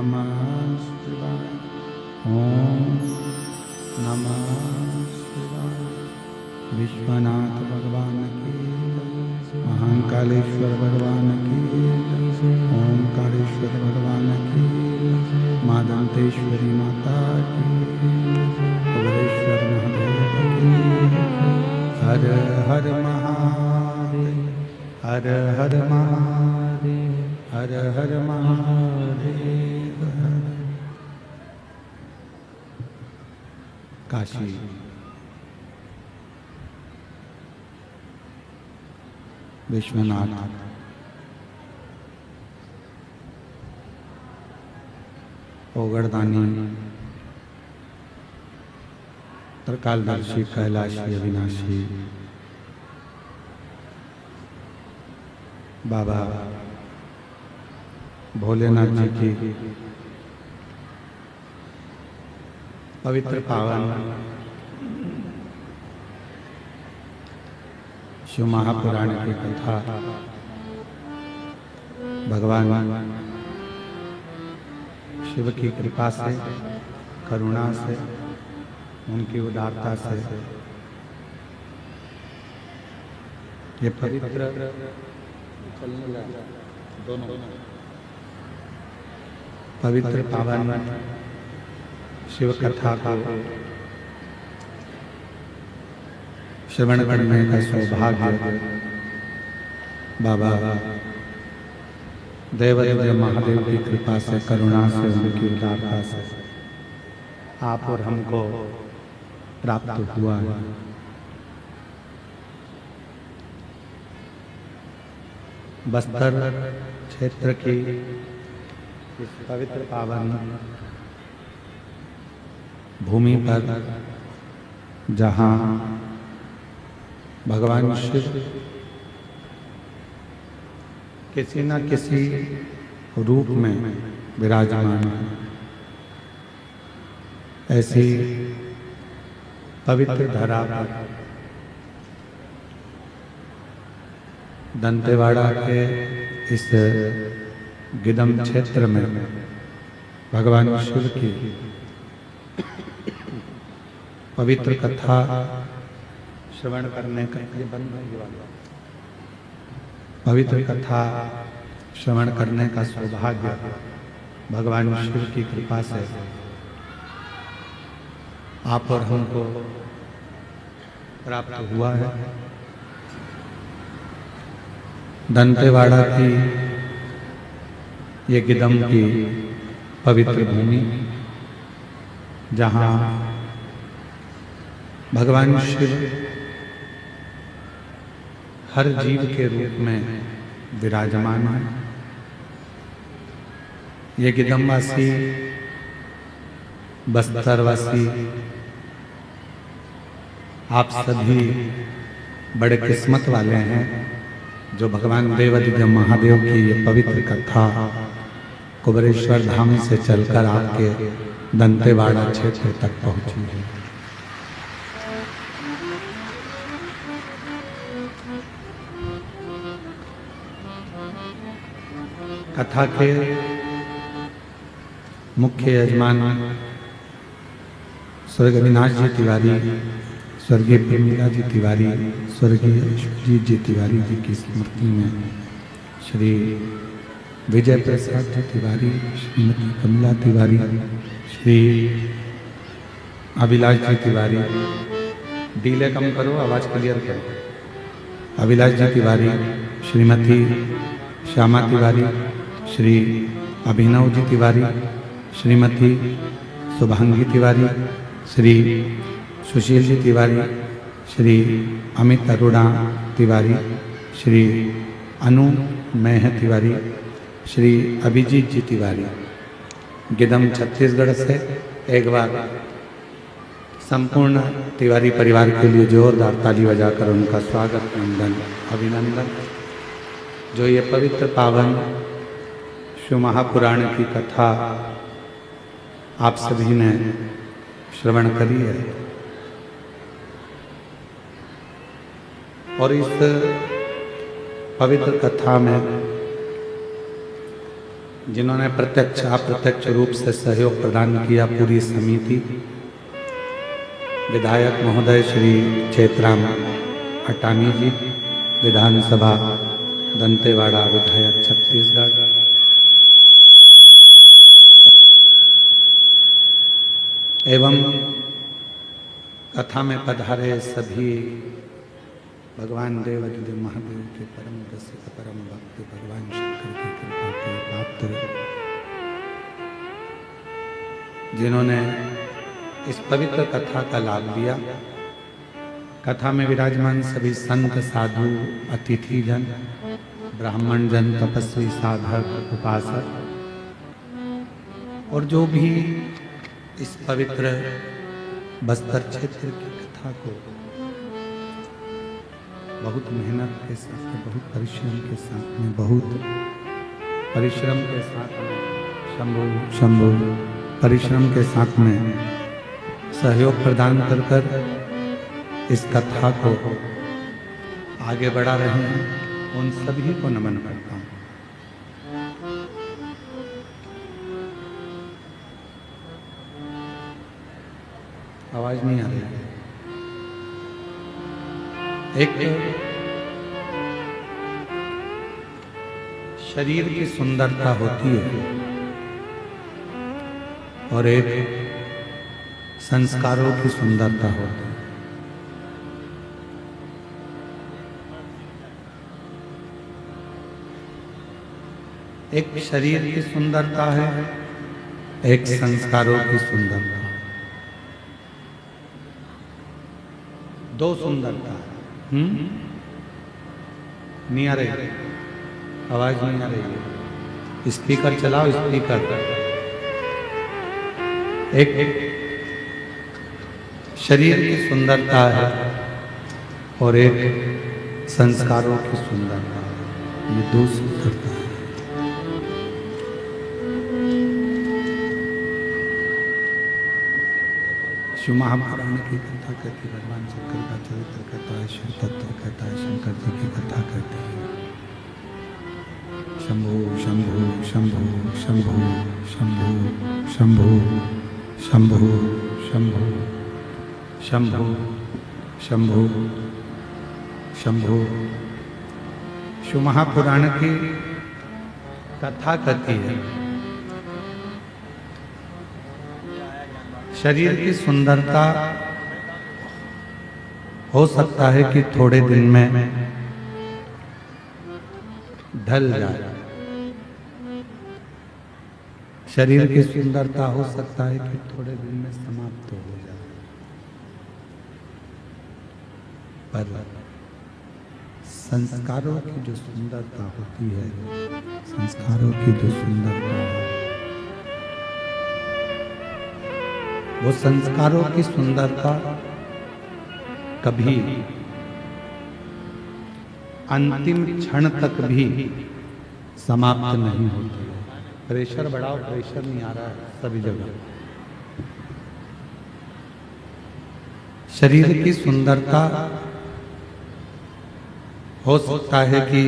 नमः शिवाय। ओम नमः शिवाय। विश्वनाथ भगवान की, महाकालेश्वर भगवान की, ओंकारेश्वर भगवान की, माँ दंतेश्वरी माता की, कुबेरेश्वर महादेव की। हर हर महादेव, हर हर महादेव, हर हर महादेव। काशी विश्वनाथ ओगड़दानी त्रिकालदर्शी कैलाशी अविनाशी बाबा भोलेनाथ जी की पवित्र पावन शिव महापुराण की कथा भगवान शिव की कृपा से, करुणा से, उनकी उदारता से ये पवित्र पवित्र पावन शिव कथा को श्रवण करने का सौभाग्य बाबा देवादिदेव महादेव की कृपा से, करुणा से, उनकी उदारता से आप और हमको प्राप्त हुआ है। बस्तर क्षेत्र की इस पवित्र पावन भूमि पर जहाँ भगवान शिव किसी न किसी रूप में विराजमान है, ऐसी पवित्र धरा पर दंतेवाड़ा के इस गिदम क्षेत्र में भगवान शिव की पवित्र कथा श्रवण करने का पवित्र कथा श्रवण करने का सौभाग्य भगवान शिव की कृपा से आप और हमको प्राप्त हुआ है। दंतेवाड़ा की ये गिदम की पवित्र भूमि जहाँ भगवान शिव हर जीव के रूप में विराजमान है। ये गिदमवासी, बस्तरवासी आप सभी बड़े किस्मत वाले हैं जो भगवान देवादिदेव महादेव की ये पवित्र कथा कुबेरेश्वर धाम से चलकर आपके दंतेवाड़ा क्षेत्र तक पहुंची है। कथा के मुख्य यजमान स्वर्गीय अविनाश जी तिवारी, स्वर्गीय प्रेमिला जी तिवारी, स्वर्गीय अशोकजीत जी तिवारी जी की स्मृति में श्री विजय प्रसाद जी तिवारी, श्रीमती कमला तिवारी, श्री अभिलाष जी तिवारी, डीले कम करो, आवाज क्लियर करो, अभिलाष जी तिवारी, श्रीमती श्यामा तिवारी, श्री अभिनव जी तिवारी, श्रीमती शुभांगी तिवारी, श्री सुशील जी तिवारी, श्री अमित अरोड़ा तिवारी, श्री अनु मेह तिवारी, श्री अभिजीत जी तिवारी, गिदम छत्तीसगढ़ से एक बार संपूर्ण तिवारी परिवार के लिए जोरदार ताली बजाकर उनका स्वागत, वंदन, अभिनंदन। जो ये पवित्र पावन शिव महापुराण की कथा आप सभी ने श्रवण करी है और इस पवित्र कथा में जिन्होंने प्रत्यक्ष अप्रत्यक्ष रूप से सहयोग प्रदान किया, पूरी समिति, विधायक महोदय श्री चेतराम अटानी जी, विधानसभा दंतेवाड़ा विधायक छत्तीसगढ़, एवं कथा में पधारे सभी भगवान देवादिदेव महादेव के परम रसिक परम भक्त भगवान शंकर की कृपा के पात्र, जिन्होंने इस पवित्र कथा का लाभ लिया। कथा में विराजमान सभी संत, साधु, अतिथि जन, ब्राह्मण जन, तपस्वी, साधक, उपासक और जो भी इस पवित्र बस्तर क्षेत्र की कथा को बहुत मेहनत के साथ, बहुत परिश्रम के साथ में, बहुत परिश्रम के साथ में, शंभु परिश्रम के साथ में सहयोग प्रदान कर कर इस कथा को आगे बढ़ा रहे हैं, उन सभी को नमन करता हूँ। आवाज नहीं आ रही है। एक शरीर की सुंदरता होती है और एक संस्कारों की सुंदरता होती है। एक शरीर की सुंदरता है, एक संस्कारों की सुंदरता, दो सुंदरता है। नहीं आ रही, आवाज नहीं आ रही है। स्पीकर चलाओ, स्पीकर। एक शरीर की सुंदरता है और एक संस्कारों की सुंदरता है। ये दो सुंदरता है। शिव महापुराण की कथा करती, भगवान शंकर का चरित्र कहता है, शिव तत्व कहता है, शंकर जी की कथा करती है। शंभु शंभु शंभु शंभु शंभु शंभु शंभु शंभु शंभु शंभु शंभु। शिव महापुराण की कथा कहती है, शरीर की सुंदरता हो सकता है कि थोड़े दिन में ढल जाए। शरीर की सुंदरता हो सकता है कि थोड़े दिन में समाप्त हो जाए, पर संस्कारों की जो सुंदरता होती है, संस्कारों की जो सुंदरता है, वो संस्कारों की सुंदरता कभी अंतिम क्षण तक भी समाप्त नहीं होती है। प्रेशर बढ़ाओ, प्रेशर नहीं आ रहा है सभी जगह। शरीर की सुंदरता हो सकता है कि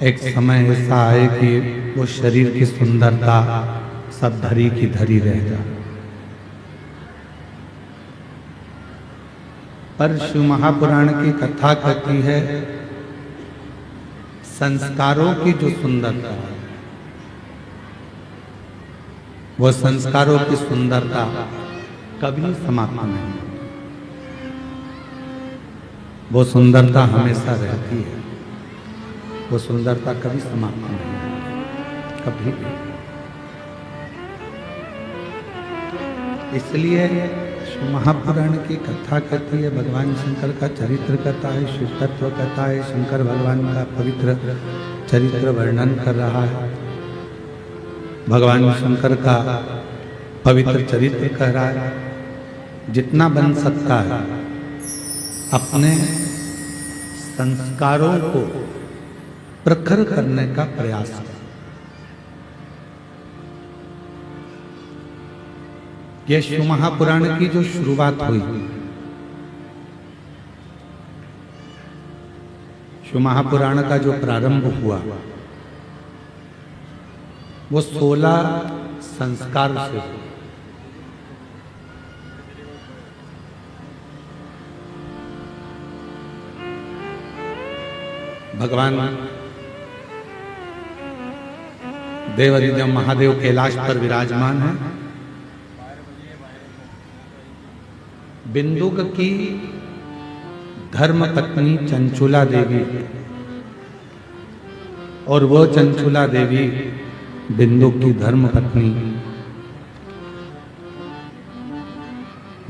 एक समय ऐसा आए कि वो शरीर की सुंदरता सब धरी की धरी रह जाए, पर शिव महापुराण की कथा कहती है संस्कारों की जो सुंदरता है, वो संस्कारों की सुंदरता कभी समाप्त नहीं, वो सुंदरता हमेशा रहती है, वो सुंदरता कभी समाप्त नहीं होती, कभी भी। इसलिए महापुराण की कथा कहती है, भगवान शंकर का चरित्र कहता है, शिव तत्व कहता है, शंकर भगवान का पवित्र चरित्र वर्णन कर रहा है, भगवान शंकर का पवित्र चरित्र कह रहा है। जितना बन सकता है अपने संस्कारों को प्रखर करने का प्रयास करें। यह शिव महापुराण की जो शुरुआत हुई, शिव महापुराण का जो प्रारंभ हुआ, वो 16 संस्कार से हो। भगवान देवाधिदेव महादेव कैलाश पर विराजमान है। बिंदुक की धर्म पत्नी चंचुला देवी और वो चंचुला देवी बिंदुक की धर्म पत्नी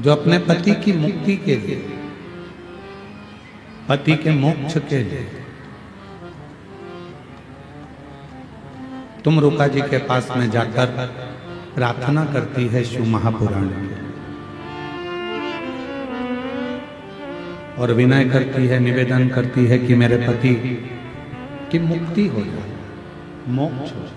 जो अपने पति की मुक्ति के लिए, पति के मोक्ष के लिए तुमरुका जी के पास में जाकर प्रार्थना करती है शिव महापुराण में और विनय करती है, निवेदन करती है कि मेरे पति की मुक्ति हो जाए, मोक्ष हो जाए।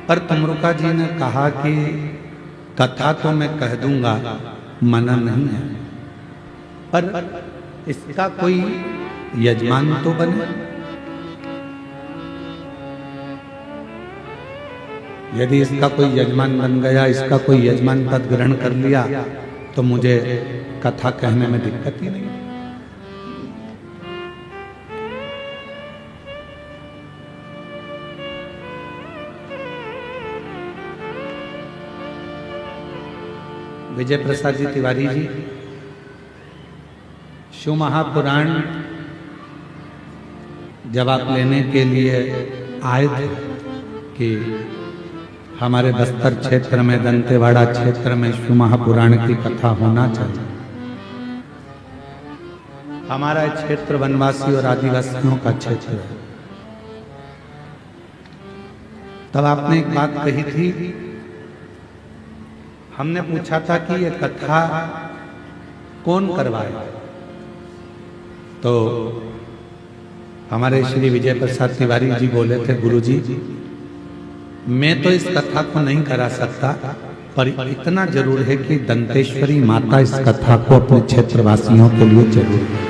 पर तुमरुका जी ने कहा कि कथा तो मैं कह दूंगा, मना नहीं है, पर इसका कोई यजमान तो बने। यदि इसका कोई यजमान बन गया, इसका कोई यजमान पद ग्रहण कर लिया तो मुझे कथा कहने में दिक्कत ही नहीं। विजय प्रसाद जी तिवारी जी शिव महापुराण जब आप लेने के लिए आए थे कि हमारे बस्तर क्षेत्र में, दंतेवाड़ा क्षेत्र में शिव महापुराण की कथा होना चाहिए। हमारा क्षेत्र वनवासी और आदिवासियों का क्षेत्र है। तब आपने एक बात कही थी, हमने पूछा था कि ये कथा कौन करवाए, तो हमारे श्री विजय प्रसाद तिवारी जी बोले थे, गुरुजी मैं तो इस कथा को नहीं करा सकता, पर इतना जरूर है कि दंतेश्वरी माता इस कथा को अपने क्षेत्रवासियों के लिए जरूर करे।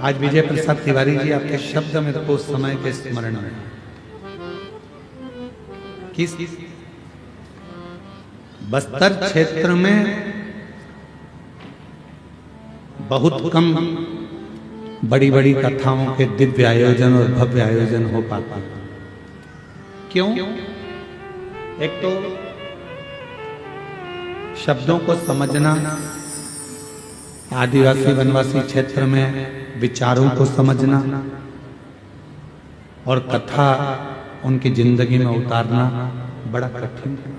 आज विजय प्रसाद तिवारी जी आपके शब्द मेरे को उस समय के स्मरण में, किस बस्तर क्षेत्र में बहुत कम बड़ी बड़ी कथाओं के दिव्य आयोजन और भव्य आयोजन हो पाता। क्यों? एक तो शब्दों को समझना, आदिवासी वनवासी क्षेत्र में विचारों को समझना और कथा उनकी जिंदगी में उतारना बड़ा कठिन है।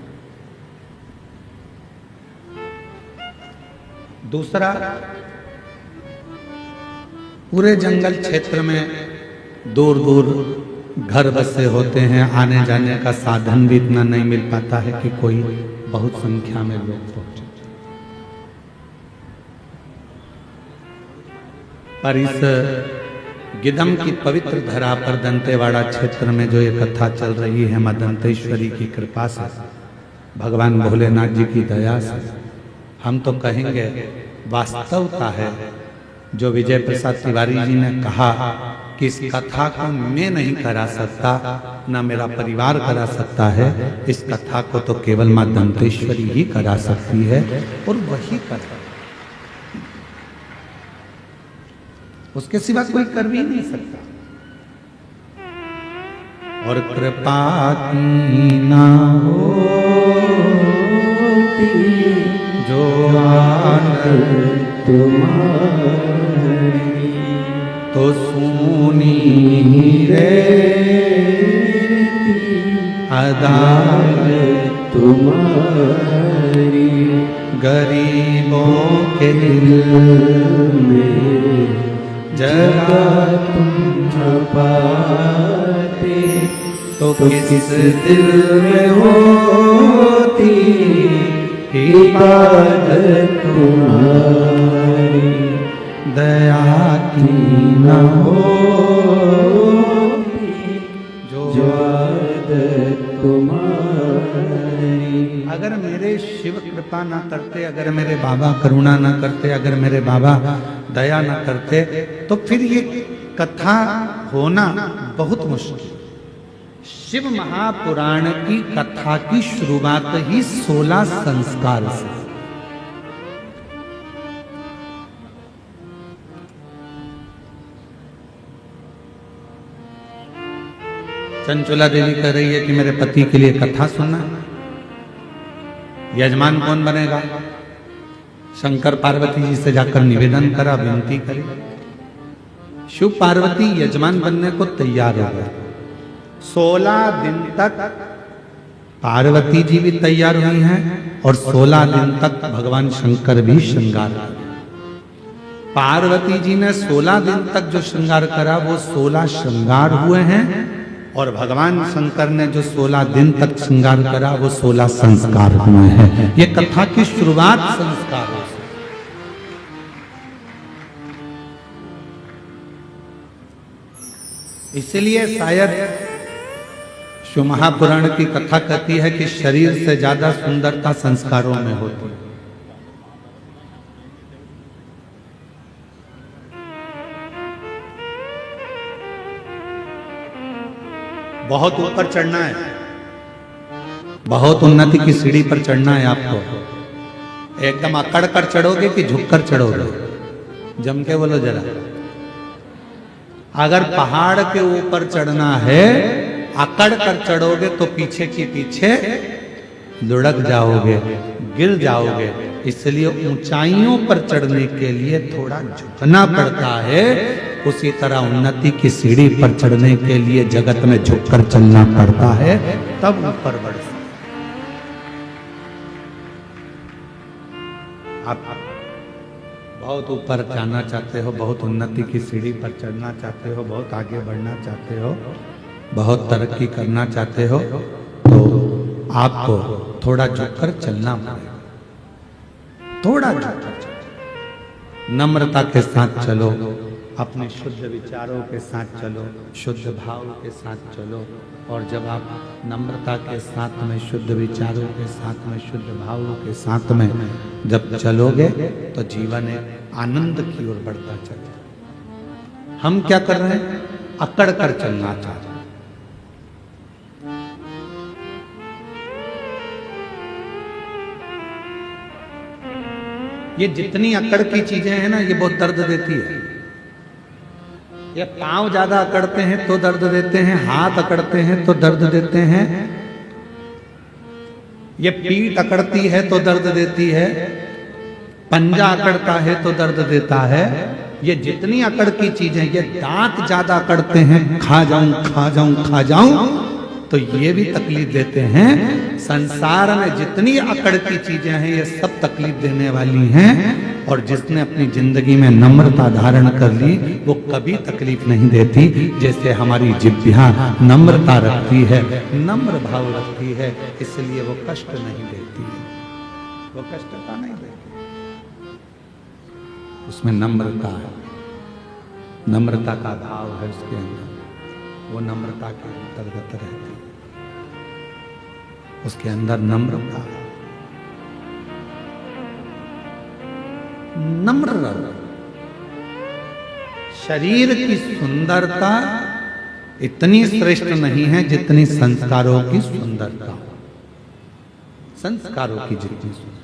दूसरा, पूरे जंगल क्षेत्र में दूर दूर घर बसे होते हैं, आने जाने का साधन भी इतना नहीं मिल पाता है कि कोई बहुत संख्या में लोग पहुंचे। पर इस गिदम की पवित्र धरा पर दंतेवाड़ा क्षेत्र में जो ये कथा चल रही है, मां दंतेश्वरी की कृपा से, भगवान भोलेनाथ जी की दया से, हम तो कहेंगे वास्तवता है जो विजय प्रसाद तिवारी जी ने कहा कि इस कथा को मैं नहीं करा सकता, ना मेरा परिवार करा सकता है, इस कथा को तो केवल मां दंतेश्वरी ही करा सकती है और वही कर, उसके सिवा कोई कर भी नहीं सकता। और कृपा की ना होती जो तुम्हारी तो सुनी रहती अदालत तुम्हारी, गरीबों के दिल में जगह तुम छुपाते तो किस दिल में होती इबादत तुम्हारी, दया की न होती जो आदत तुम्हारी, अगर मेरे शिव कृपा ना करते, अगर मेरे बाबा करुणा ना करते, अगर मेरे बाबा दया ना करते, तो फिर ये कथा होना बहुत मुश्किल। शिव महापुराण की कथा की शुरुआत ही 16 संस्कार से। चंचला देवी कह रही है कि मेरे पति के लिए कथा सुनना। यजमान कौन बनेगा? शंकर पार्वती जी से जाकर निवेदन करा, विनती करी। शिव पार्वती यजमान बनने को तैयार हो गए। 16 दिन तक पार्वती जी भी तैयार हुई हैं और 16 दिन तक भगवान शंकर भी श्रृंगार किया। पार्वती जी ने 16 दिन तक जो श्रृंगार करा वो 16 श्रृंगार हुए हैं, और भगवान शंकर ने जो 16 दिन तक श्रृंगार करा वो 16 संस्कार हुए हैं। ये कथा की शुरुआत संस्कारों से। इसलिए शायद शिव महापुराण की कथा कहती है कि शरीर से ज्यादा सुंदरता संस्कारों में होती है। बहुत ऊपर चढ़ना है, बहुत उन्नति की सीढ़ी पर चढ़ना है आपको। एकदम अकड़ कर चढ़ोगे कि झुक कर चढ़ोगे? जम के बोलो जरा। अगर पहाड़ के ऊपर चढ़ना है, अकड़ कर चढ़ोगे तो पीछे की पीछे लुढ़क जाओगे, गिर जाओगे। इसलिए ऊंचाइयों पर चढ़ने के लिए थोड़ा झुकना पड़ता है। उसी तरह उन्नति की सीढ़ी पर चढ़ने के लिए जगत में झुककर चलना पड़ता है, तब ऊपर बढ़ सकते। आप बहुत ऊपर जाना चाहते हो, बहुत उन्नति की सीढ़ी पर चढ़ना चाहते हो, बहुत आगे बढ़ना चाहते हो, बहुत तरक्की करना चाहते हो, तो आपको थोड़ा झुककर चलना पड़ेगा। थोड़ा झुककर चलो, नम्रता के साथ चलो, अपने शुद्ध विचारों के साथ चलो, शुद्ध भाव के साथ चलो। और जब आप नम्रता के साथ में, शुद्ध विचारों के साथ में, शुद्ध भावों के साथ में जब चलोगे तो जीवन एक आनंद की ओर बढ़ता चलेगा। हम क्या कर रहे हैं? अकड़ कर चलना चाहते हैं। ये जितनी अकड़ की चीजें हैं ना, ये बहुत दर्द देती है। ये पांव ज्यादा अकड़ते हैं तो दर्द देते हैं, हाथ अकड़ते हैं तो दर्द देते हैं, ये पीठ अकड़ती है तो दर्द देती है, पंजा अकड़ता है तो दर्द देता है। ये जितनी अकड़ की चीजें, ये दांत ज्यादा अकड़ते हैं, खा जाऊं खा जाऊं खा जाऊं, तो ये भी तकलीफ देते हैं। संसार में जितनी अकड़ की चीजें हैं ये सब तकलीफ देने वाली हैं। और जिसने अपनी जिंदगी में नम्रता धारण कर ली वो कभी तकलीफ नहीं देती। जैसे हमारी जिह्वा नम्रता रखती है, नम्र भाव रखती है, इसलिए वो कष्ट नहीं देती है, वो कष्टता नहीं देती। उसमें नम्रता है, नम्रता का भाव है उसके अंदर, वो नम्रता के अंतर्गत रहती है, उसके अंदर नम्रता है। नम्र रहो। शरीर की सुंदरता इतनी श्रेष्ठ नहीं है जितनी संस्कारों की सुंदरता, संस्कारों की जितनी सुंदरता।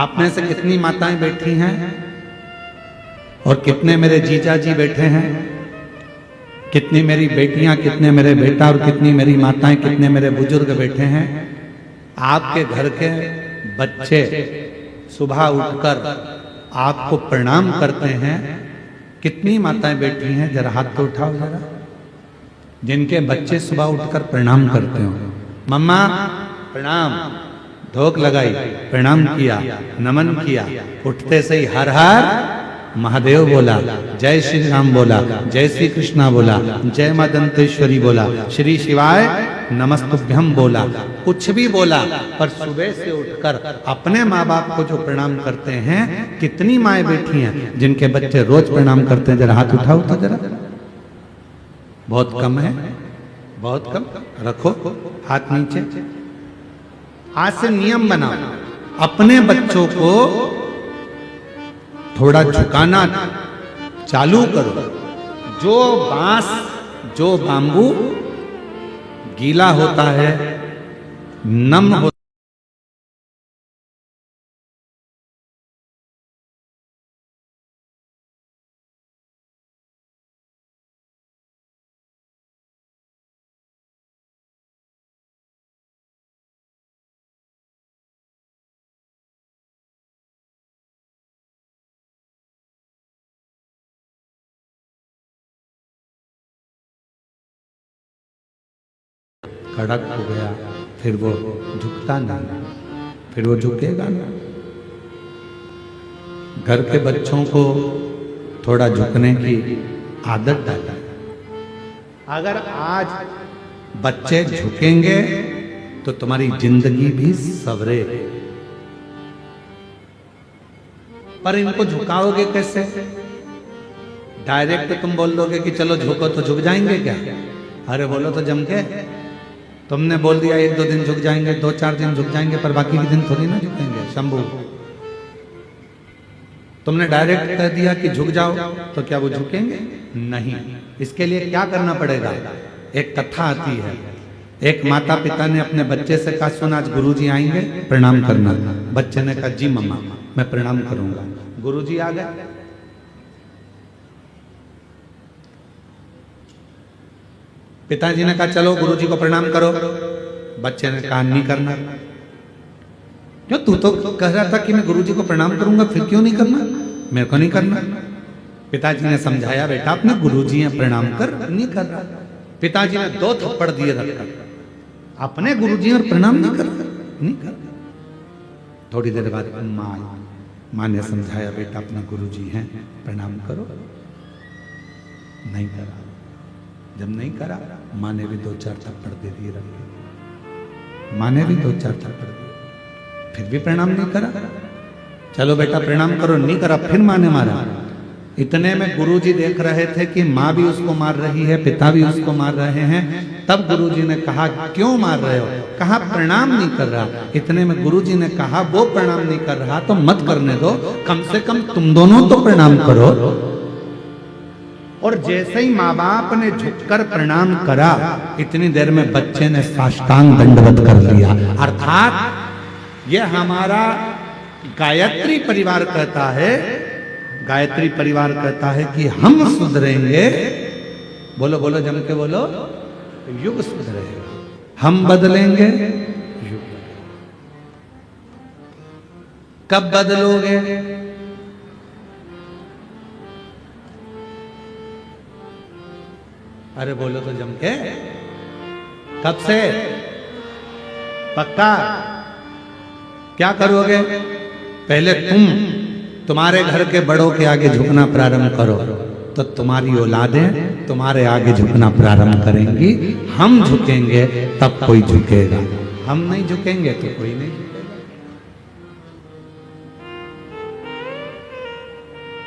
आप में से कितनी माताएं बैठी हैं और कितने मेरे जीजा जी बैठे हैं, कितनी मेरी बेटियां, कितने मेरे बेटा और कितनी मेरी माताएं, कितने मेरे बुजुर्ग बैठे हैं। आपके घर के बच्चे सुबह उठकर आपको प्रणाम करते हैं। कितनी माताएं बैठी हैं? जरा हाथ तो उठाओ जरा, जिनके बच्चे सुबह उठकर प्रणाम करते हो। मम्मा प्रणाम, धोक लगाई, प्रणाम किया, नमन किया, उठते से ही हर हर महादेव बोला, जय श्री राम बोला, जय श्री कृष्णा बोला, जय मां दंतेश्वरी बोला, श्री शिवाय नमस्तुभ्यम बोला, कुछ भी बोला। पर सुबह से उठकर अपने माँ बाप को जो प्रणाम करते हैं, कितनी माएँ बैठी हैं जिनके बच्चे रोज प्रणाम करते हैं? जरा हाथ उठाओ तो जरा। बहुत कम है, बहुत कम। रखो हाथ नीचे। आज से नियम बनाओ, अपने बच्चों को थोड़ा झुकाना चालू करो। जो बांस, जो बांबू गीला होता है, नम होता कड़क हो गया, फिर वो झुकता नहीं, फिर वो झुकेगा ना। घर के बच्चों को थोड़ा झुकने की आदत डालें। अगर आज बच्चे झुकेंगे तो तुम्हारी जिंदगी भी सवरे। पर इनको झुकाओगे कैसे? डायरेक्ट तुम बोल दोगे कि चलो झुको तो झुक जाएंगे क्या? अरे बोलो तो जम के। तुमने बोल दिया 1-2 दिन झुक जाएंगे, 2-4 दिन झुक जाएंगे, पर बाकी के दिन थोड़ी ना झुकेंगे। शंभू, तुमने डायरेक्ट कह दिया कि झुक जाओ, तो क्या वो झुकेंगे? नहीं। इसके लिए क्या करना पड़ेगा? एक कथा आती है, एक माता पिता ने अपने बच्चे से कहा, सुन आज गुरुजी आएंगे, प्रणाम करना। बच्चे ने कहा, जी मम्मा मैं प्रणाम करूंगा। गुरुजी आ गए। पिताजी ने कहा, चलो गुरुजी को प्रणाम करो। बच्चे ने कहा, नहीं करना। क्यों? तू तो कह रहा था कि मैं गुरुजी को प्रणाम करूंगा, फिर क्यों नहीं करना? मेरे को नहीं करना। पिताजी ने समझाया, बेटा अपने गुरुजी हैं, प्रणाम कर। नहीं कर रहा। पिताजी ने 2 थप्पड़ दिए रखकर। अपने गुरुजी और प्रणाम नहीं कर रहा, नहीं कर रहा। थोड़ी देर बाद माँ ने समझाया, बेटा अपना गुरुजी हैं, प्रणाम करो। नहीं करा। जब नहीं करा, माँ ने भी 2-4 थप्पड़ दे दिए रखे। माँ ने भी 2-4 थप्पड़ दिए, फिर भी प्रणाम नहीं करा। चलो बेटा प्रणाम करो, नहीं करा, फिर माँ ने मारा। इतने में गुरुजी देख रहे थे कि माँ भी उसको मार रही है, पिता भी उसको मार रहे हैं। तब गुरुजी ने कहा, क्यों मार रहे हो? कहा प्रणाम नहीं कर रहा। इतने में गुरुजी ने कहा, वो प्रणाम नहीं कर रहा तो मत करने दो, कम से कम तुम दोनों तो प्रणाम करो। और जैसे ही माँ बाप ने झुककर प्रणाम करा, इतनी देर में बच्चे ने साष्टांग दंडवत कर लिया। अर्थात ये हमारा गायत्री परिवार कहता है, गायत्री परिवार कहता है कि हम सुधरेंगे। बोलो बोलो जम के बोलो, युग सुधरेगा। हम बदलेंगे, युग। कब बदलोगे? अरे बोलो तो जम के। कब से? पक्का? क्या करोगे? पहले तुम्हारे घर के बड़ों के आगे झुकना प्रारंभ करो, तो तुम्हारी औलादें तुम्हारे आगे झुकना प्रारंभ करेंगी। हम झुकेंगे तब कोई झुकेगा, हम नहीं झुकेंगे तो कोई नहीं झुकेगा।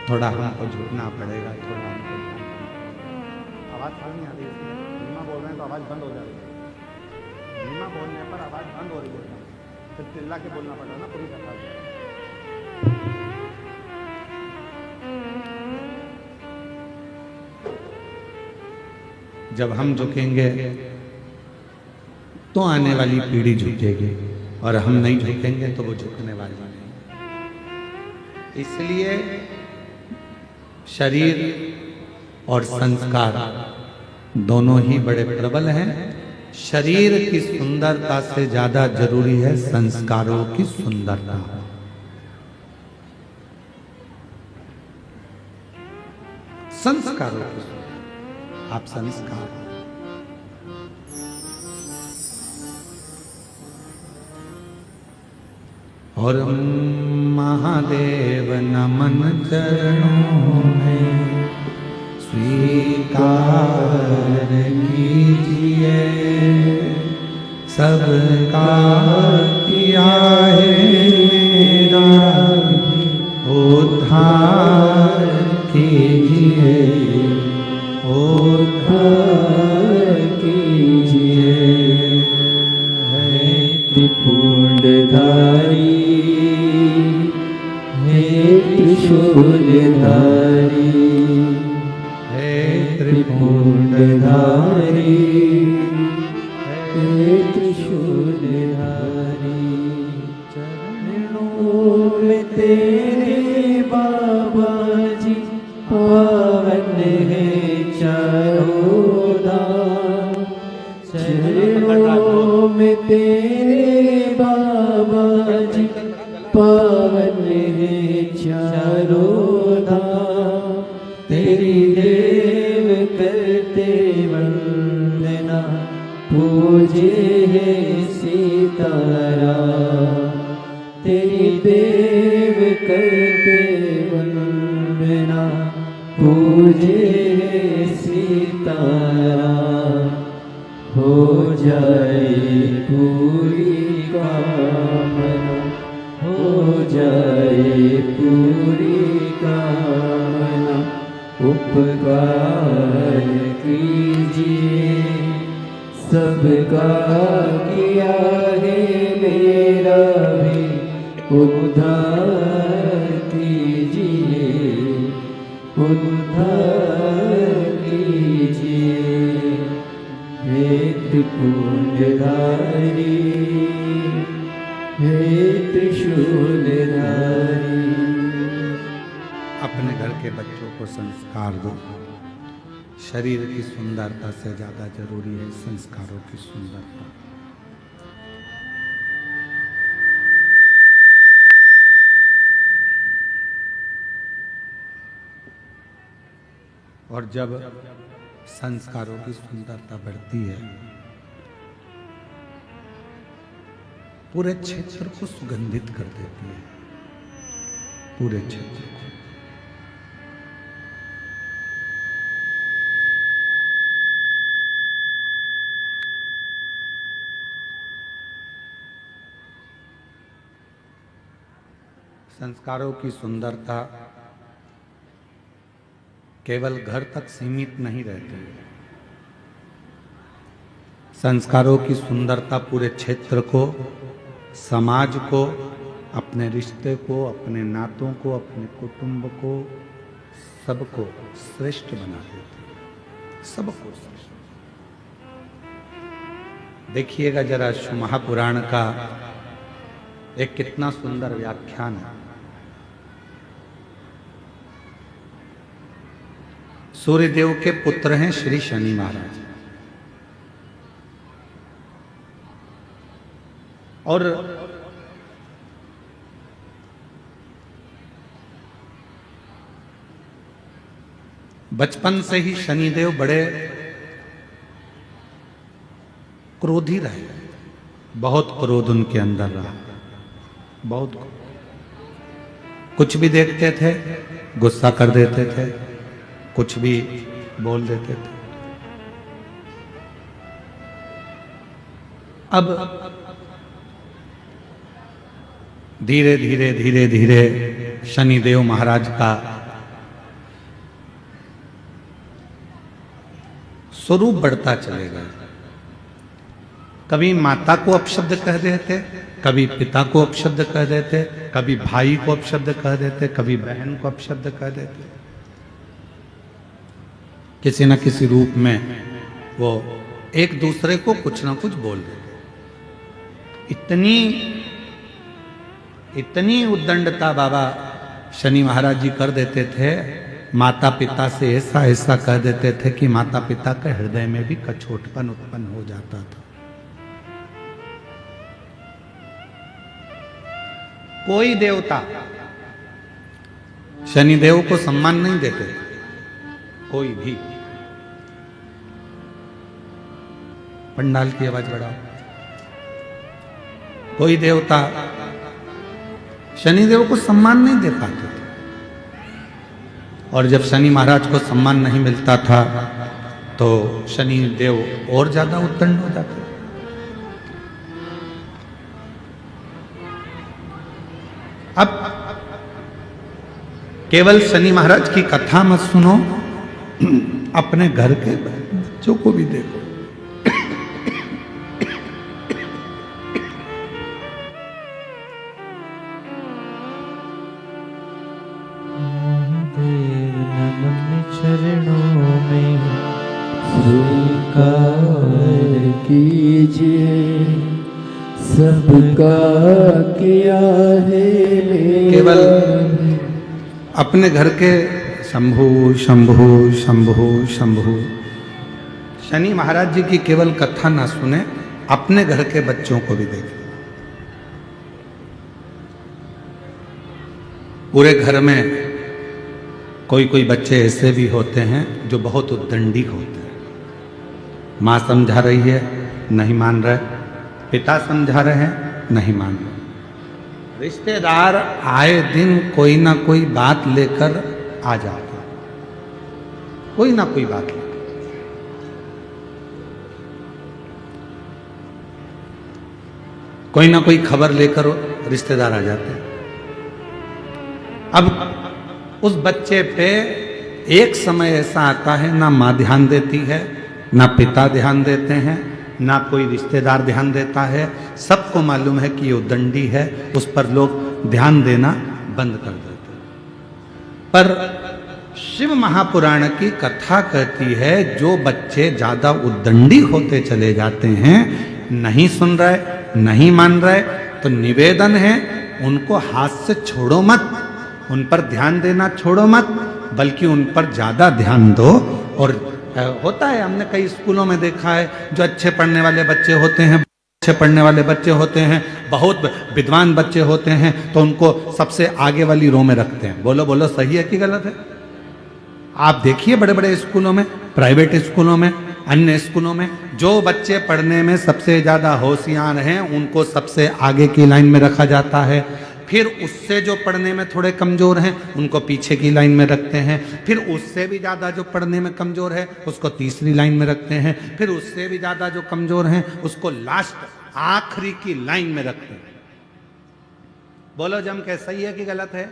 थोड़ा हमको झुकना पड़ेगा, थोड़ा हमको। आवाज नहीं आ रही है, धीमा बोल रहे हैं तो आवाज बंद हो जा रही है। धीमा बोलने पर आवाज बंद हो रही है, फिर चिल्ला के बोलना पड़ रहा है ना पूरी कथा। जब हम झुकेंगे तो आने वाली पीढ़ी झुकेगी, और हम नहीं झुकेंगे तो वो झुकने वाली नहीं। इसलिए शरीर और संस्कार दोनों ही बड़े प्रबल हैं। शरीर की सुंदरता से ज्यादा जरूरी है संस्कारों की सुंदरता। संस्कारों की, आप संस्कार और महादेव नमन चरणों में स्वीकार कीजिए, सबका किया है मेरा उद्धार कीजिए, उद्धार कीजिए। त्रिशूलधारी, हे त्रिपुंडधारी, हे त्रिशूलधारी। चरणों में तेरे बाबा जी पावन है चारों धाम। चरणों में तेरे बाबा जी पावन है चारों धाम। तेरी देव करते वंदना, पूजे है सीताराम। तेरी देव करते वंदना, पूजे है सीताराम। हो जाए पूरी कामना, हो जाए पूरी कामना। उपकार कीजिए, सबका किया है मेरा भी उद्धार कीजिए, उद्धार कीजिए। हे त्रिपुंडधारी, हे त्रिशूलधारी। अपने घर के बच्चों को संस्कार दो। शरीर की सुंदरता से ज्यादा जरूरी है संस्कारों की सुंदरता। और जब संस्कारों की सुंदरता बढ़ती है, पूरे क्षेत्र को सुगंधित कर देती है, पूरे क्षेत्र को। संस्कारों की सुंदरता केवल घर तक सीमित नहीं रहती। संस्कारों की सुंदरता पूरे क्षेत्र को, समाज को, अपने रिश्ते को, अपने नातों को, अपने कुटुंब को, सबको श्रेष्ठ बना देती है, सबको श्रेष्ठ। देखिएगा जरा महापुराण का एक कितना सुंदर व्याख्यान है। सूर्यदेव के पुत्र हैं श्री शनि महाराज, और बचपन से ही शनिदेव बड़े क्रोधी रहे, बहुत क्रोध उनके अंदर रहा, बहुत। कुछ भी देखते थे गुस्सा कर देते थे, कुछ भी बोल देते थे। अब धीरे धीरे धीरे धीरे शनिदेव महाराज का स्वरूप बढ़ता चलेगा। कभी माता को अपशब्द कह देते, कभी पिता को अपशब्द कह देते, कभी भाई को अपशब्द कह देते, कभी बहन को अपशब्द कह देते। किसी न किसी रूप में वो एक दूसरे को कुछ ना कुछ बोल देते। इतनी उद्दंडता बाबा शनि महाराज जी कर देते थे, माता पिता से ऐसा ऐसा कह देते थे कि माता पिता के हृदय में भी कछोटपन उत्पन्न हो जाता था। कोई देवता शनिदेव को सम्मान नहीं देते, कोई भी। पंडाल की आवाज बढ़ाओ। कोई देवता शनिदेव को सम्मान नहीं दे पाते थे, और जब शनि महाराज को सम्मान नहीं मिलता था तो शनिदेव और ज्यादा उत्तंड हो जाते। अब केवल शनि महाराज की कथा मत सुनो, अपने घर के बच्चों को भी देखो। चरणों में स्वीकार कीजिए, सबका किया है मेरा। केवल अपने घर के शंभु शंभु शंभु शंभु शनि महाराज जी की केवल कथा ना सुने, अपने घर के बच्चों को भी देखें। पूरे घर में कोई कोई बच्चे ऐसे भी होते हैं जो बहुत उद्दंडी होते हैं। माँ समझा रही है, नहीं मान रहे, पिता समझा रहे हैं, नहीं मान रहे। रिश्तेदार आए दिन कोई ना कोई बात लेकर आ जाते हैं, कोई ना कोई बात लेकर। कोई ना कोई खबर लेकर रिश्तेदार आ जाते हैं। अब उस बच्चे पे एक समय ऐसा आता है, ना माँ ध्यान देती है, ना पिता ध्यान देते हैं, ना कोई रिश्तेदार ध्यान देता है। सबको मालूम है कि ये उद्दंडी है, उस पर लोग ध्यान देना बंद कर देते हैं। पर शिव महापुराण की कथा कहती है, जो बच्चे ज्यादा उद्दंडी होते चले जाते हैं, नहीं सुन रहे, नहीं मान रहे, तो निवेदन है उनको हाथ से छोड़ो मत, उन पर ध्यान देना छोड़ो मत, बल्कि उन पर ज्यादा ध्यान दो। और होता है, हमने कई स्कूलों में देखा है, जो अच्छे पढ़ने वाले बच्चे होते हैं, अच्छे पढ़ने वाले बच्चे होते हैं, बहुत विद्वान बच्चे होते हैं, तो उनको सबसे आगे वाली रो में रखते हैं। बोलो बोलो, सही है कि गलत है? आप देखिए बड़े बड़े स्कूलों में, प्राइवेट स्कूलों में, अन्य स्कूलों में, जो बच्चे पढ़ने में सबसे ज्यादा होशियार हैं, उनको सबसे आगे की लाइन में रखा जाता है। फिर उससे जो पढ़ने में थोड़े कमजोर हैं, उनको पीछे की लाइन में रखते हैं। फिर उससे भी ज्यादा जो पढ़ने में कमजोर है, उसको तीसरी लाइन में रखते हैं। फिर उससे भी ज्यादा जो कमजोर हैं, उसको लास्ट आखिरी की लाइन में रखते हैं। बोलो जम के, सही है कि गलत है?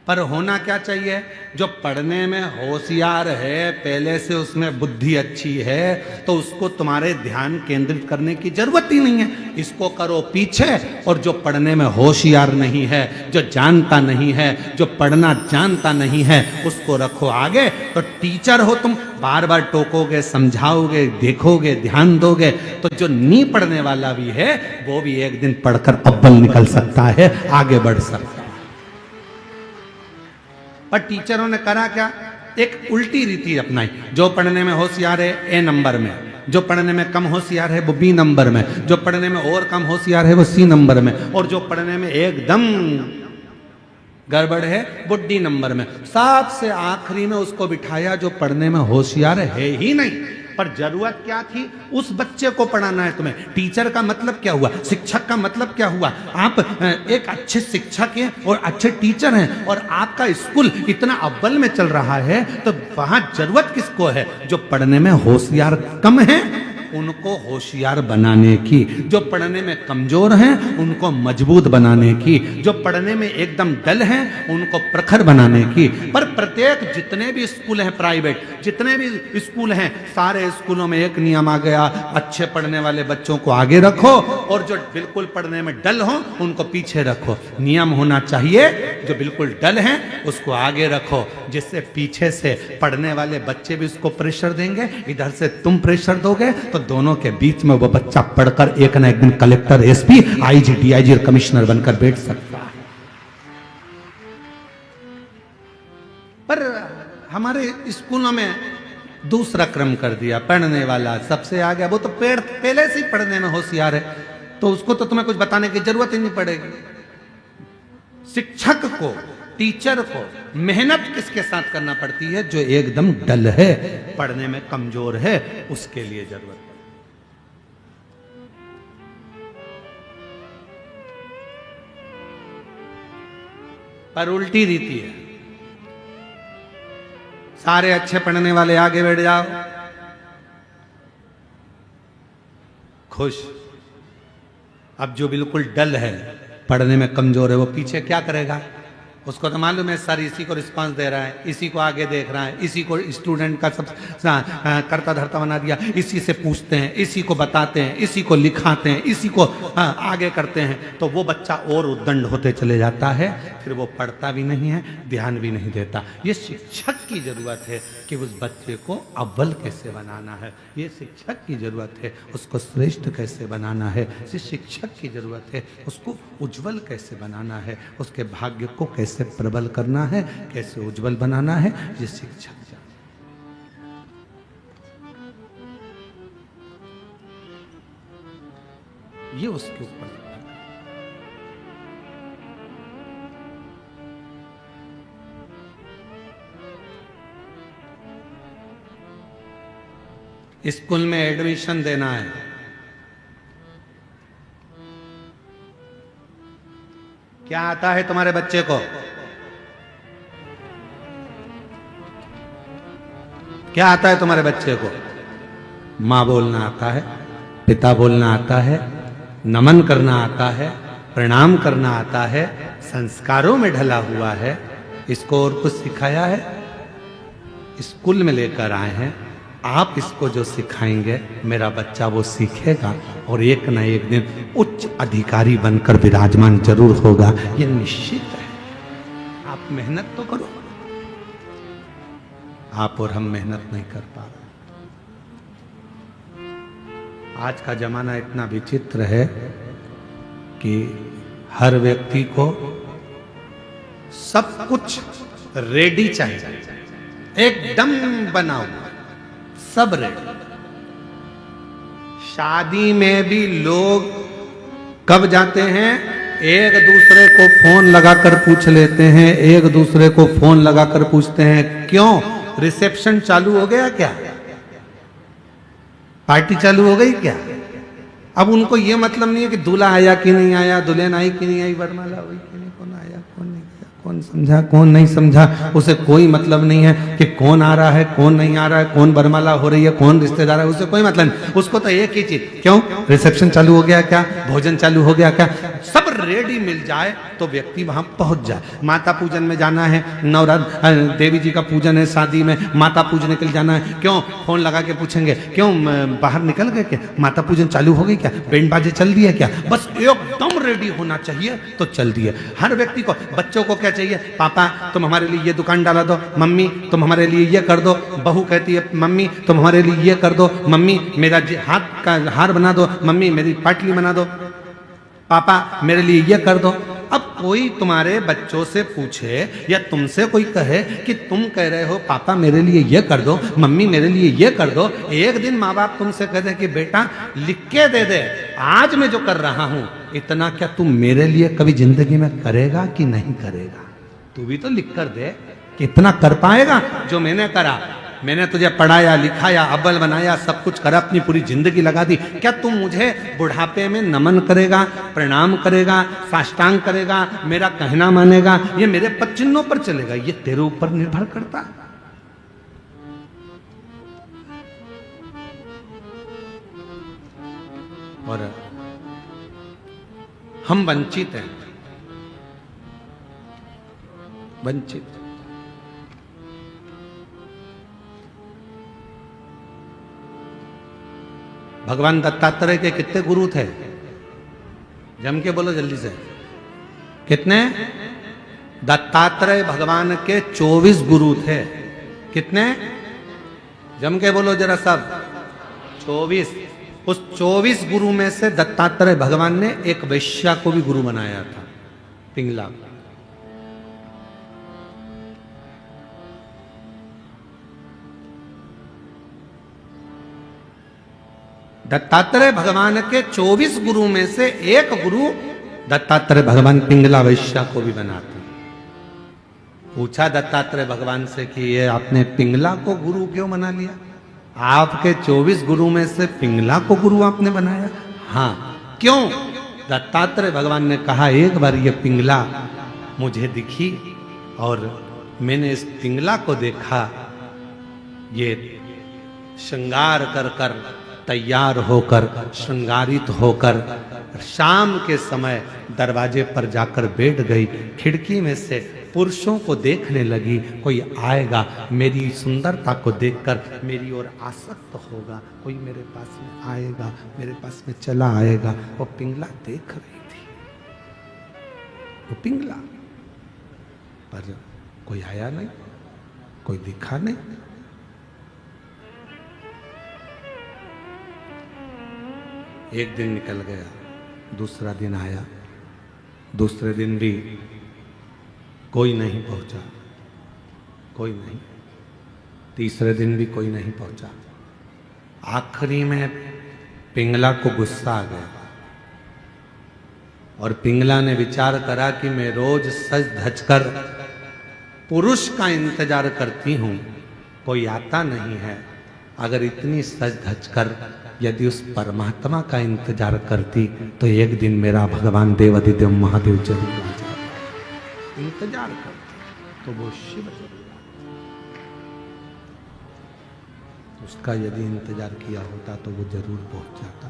पर होना क्या चाहिए? जो पढ़ने में होशियार है, पहले से उसमें बुद्धि अच्छी है, तो उसको तुम्हारे ध्यान केंद्रित करने की जरूरत ही नहीं है, इसको करो पीछे। और जो पढ़ने में होशियार नहीं है, जो जानता नहीं है, जो पढ़ना जानता नहीं है, उसको रखो आगे। तो टीचर हो तुम, बार बार टोकोगे, समझाओगे, देखोगे, ध्यान दोगे, तो जो नहीं पढ़ने वाला भी है, वो भी एक दिन पढ़कर अव्वल निकल सकता है, आगे बढ़ सकता है। पर टीचरों ने करा क्या? एक उल्टी रीति अपनाई। जो पढ़ने में होशियार है, ए नंबर में, जो पढ़ने में कम होशियार है, वो बी नंबर में, जो पढ़ने में और कम होशियार है, वो सी नंबर में, और जो पढ़ने में एकदम गड़बड़ है, वो डी नंबर में। सबसे आखिरी में उसको बिठाया जो पढ़ने में होशियार है ही नहीं। पर जरूरत क्या थी? उस बच्चे को पढ़ाना है तुम्हें। टीचर का मतलब क्या हुआ? शिक्षक का मतलब क्या हुआ? आप एक अच्छे शिक्षक हैं और अच्छे टीचर हैं, और आपका स्कूल इतना अव्वल में चल रहा है, तो वहां जरूरत किसको है? जो पढ़ने में होशियार कम है, उनको होशियार बनाने की। जो पढ़ने में कमजोर हैं, उनको मजबूत बनाने की। जो पढ़ने में एकदम डल हैं, उनको प्रखर बनाने की। पर प्रत्येक जितने भी स्कूल हैं प्राइवेट, जितने भी स्कूल हैं, सारे स्कूलों में एक नियम आ गया, अच्छे पढ़ने वाले बच्चों को आगे रखो, और जो बिल्कुल पढ़ने में डल हो, उनको पीछे रखो। नियम होना चाहिए, जो बिल्कुल डल हैं उसको आगे रखो, जिससे पीछे से पढ़ने वाले बच्चे भी उसको प्रेशर देंगे, इधर से तुम प्रेशर दोगे, तो दोनों के बीच में वो बच्चा पढ़कर एक ना एक दिन कलेक्टर, एसपी, आईजी, डीआईजी और कमिश्नर बनकर बैठ सकता है। पर हमारे स्कूलों में दूसरा क्रम कर दिया, पढ़ने वाला सबसे आगे। वो तो पहले से ही पढ़ने में होशियार है, तो उसको तो तुम्हें कुछ बताने की जरूरत ही नहीं पड़ेगी। शिक्षक को, टीचर को मेहनत किसके साथ करना पड़ती है? जो एकदम डल है, पढ़ने में कमजोर है, उसके लिए जरूरत है। पर उल्टी रीति है, सारे अच्छे पढ़ने वाले आगे बैठ जाओ, खुश। अब जो बिल्कुल डल है, पढ़ने में कमजोर है, वो पीछे क्या करेगा? उसको तो मालूम है सर इसी को रिस्पांस दे रहा है, इसी को आगे देख रहा है, इसी को स्टूडेंट का सब करता धरता बना दिया, इसी से पूछते हैं, इसी को बताते हैं, इसी को लिखाते हैं, इसी को आगे करते हैं, तो वो बच्चा और उद्दंड होते चले जाता है, फिर वो पढ़ता भी नहीं है, ध्यान भी नहीं देता। ये शिक्षक की जरूरत है कि उस बच्चे को अव्वल कैसे बनाना है, ये शिक्षक की जरूरत है, उसको श्रेष्ठ कैसे बनाना है, ये शिक्षक की जरूरत है, उसको उज्जवल कैसे बनाना है, उसके भाग्य को कैसे प्रबल करना है, कैसे उज्जवल बनाना है, ये शिक्षक जानता है। ये उसके ऊपर स्कूल में एडमिशन देना है, क्या आता है तुम्हारे बच्चे को? क्या आता है तुम्हारे बच्चे को? माँ बोलना आता है, पिता बोलना आता है, नमन करना आता है, प्रणाम करना आता है, संस्कारों में ढला हुआ है। इसको और कुछ सिखाया है? स्कूल में लेकर आए हैं, आप इसको जो सिखाएंगे मेरा बच्चा वो सीखेगा और एक न एक दिन उच्च अधिकारी बनकर विराजमान जरूर होगा, ये निश्चित है। आप मेहनत तो करो। आप और हम मेहनत नहीं कर पा रहे। आज का जमाना इतना विचित्र है कि हर व्यक्ति को सब कुछ रेडी चाहिए, एकदम बना हुआ, सब रेडी। शादी में भी लोग कब जाते हैं? एक दूसरे को फोन लगाकर पूछ लेते हैं, एक दूसरे को फोन लगाकर पूछते हैं, क्यों रिसेप्शन चालू हो गया क्या? पार्टी चालू हो गई क्या? अब उनको ये मतलब नहीं है कि दूल्हा आया कि नहीं आया, दुल्हन आई कि नहीं आई, वरमाला हुई कि नहीं, कौन आया कौन नहीं आया, कौन समझा कौन नहीं समझा, उसे कोई मतलब नहीं है कि कौन आ रहा है कौन नहीं आ रहा है, कौन वरमाला हो रही है कौन रिश्तेदार है, उसे कोई मतलब नहीं। उसको तो एक ही चीज, क्यों रिसेप्शन चालू हो गया क्या, भोजन चालू हो गया क्या, सब रेडी मिल जाए तो व्यक्ति वहां पहुंच जाए। माता पूजन में जाना है, नवरात्र देवी जी का पूजन है, शादी में माता पूजने के लिए जाना है, क्यों फोन लगा के पूछेंगे, क्यों बाहर निकल गए क्या, माता पूजन चालू हो गई क्या, बैंड बाजे चल दिए क्या, बस एकदम रेडी होना चाहिए तो चल दिए। हर व्यक्ति को, बच्चों को क्या चाहिए, पापा तुम हमारे लिए ये दुकान डाला दो, मम्मी तुम हमारे लिए ये कर दो, बहू कहती है मम्मी तुम हमारे लिए ये कर दो, मम्मी मेरा हाथ का हार बना दो, मम्मी मेरी पाटली बना दो, पापा मेरे लिए ये कर दो। अब कोई तुम्हारे बच्चों से पूछे या तुमसे कोई कहे कि तुम कह रहे हो पापा मेरे लिए ये कर दो, मम्मी मेरे लिए ये कर दो, एक दिन माँ बाप तुमसे कहते कि बेटा लिख के दे दे, आज मैं जो कर रहा हूं इतना क्या तुम मेरे लिए कभी जिंदगी में करेगा कि नहीं करेगा? तू भी तो लिख कर दे कि इतना कर पाएगा जो मैंने करा, मैंने तुझे पढ़ाया लिखाया अव्वल बनाया सब कुछ करा, अपनी पूरी जिंदगी लगा दी, क्या तुम मुझे बुढ़ापे में नमन करेगा, प्रणाम करेगा, साष्टांग करेगा, मेरा कहना मानेगा, ये मेरे पद चिन्हों पर चलेगा? ये तेरे ऊपर निर्भर करता। और हम वंचित हैं, वंचित। भगवान दत्तात्रेय के कितने गुरु थे? जम के बोलो जल्दी से, कितने? दत्तात्रेय भगवान के 24 गुरु थे। कितने? जम के बोलो जरा सब, 24। उस 24 गुरु में से दत्तात्रेय भगवान ने एक वैश्या को भी गुरु बनाया था, पिंगला। दत्तात्रेय भगवान के 24 गुरु में से एक गुरु दत्तात्रेय भगवान पिंगला वैश्या को भी बनाते। पूछा दत्तात्रेय भगवान से कि ये आपने पिंगला को गुरु क्यों बना लिया? आपके 24 गुरु में से पिंगला को गुरु आपने बनाया? हाँ, क्यों? दत्तात्रेय भगवान ने कहा एक बार ये पिंगला मुझे दिखी और मैंने इस पिंगला को देखा, ये श्रृंगार कर कर तैयार होकर, श्रृंगारित होकर जाकर शाम के समय दरवाजे पर जाकर बैठ गई। खिड़की में से पुरुषों को देखने लगी, कोई आएगा मेरी सुंदरता को देखकर मेरी ओर आसक्त होगा, कोई मेरे पास में आएगा, मेरे पास में चला आएगा। वो पिंगला देख रही थी, वो पिंगला, पर कोई आया नहीं, कोई दिखा नहीं। एक दिन निकल गया, दूसरा दिन आया, दूसरे दिन भी कोई नहीं पहुंचा, कोई नहीं, तीसरे दिन भी कोई नहीं पहुंचा। आखिरी में पिंगला को गुस्सा आ गया और पिंगला ने विचार करा कि मैं रोज सज धज कर पुरुष का इंतजार करती हूं, कोई आता नहीं है। अगर इतनी सज धज कर यदि उस परमात्मा का इंतजार करती तो एक दिन मेरा भगवान देवाधिदेव महादेव जरूर आ जाता। इंतजार करती तो वो शिव जरूर आता। उसका यदि इंतजार किया होता तो वो जरूर पहुंच जाता,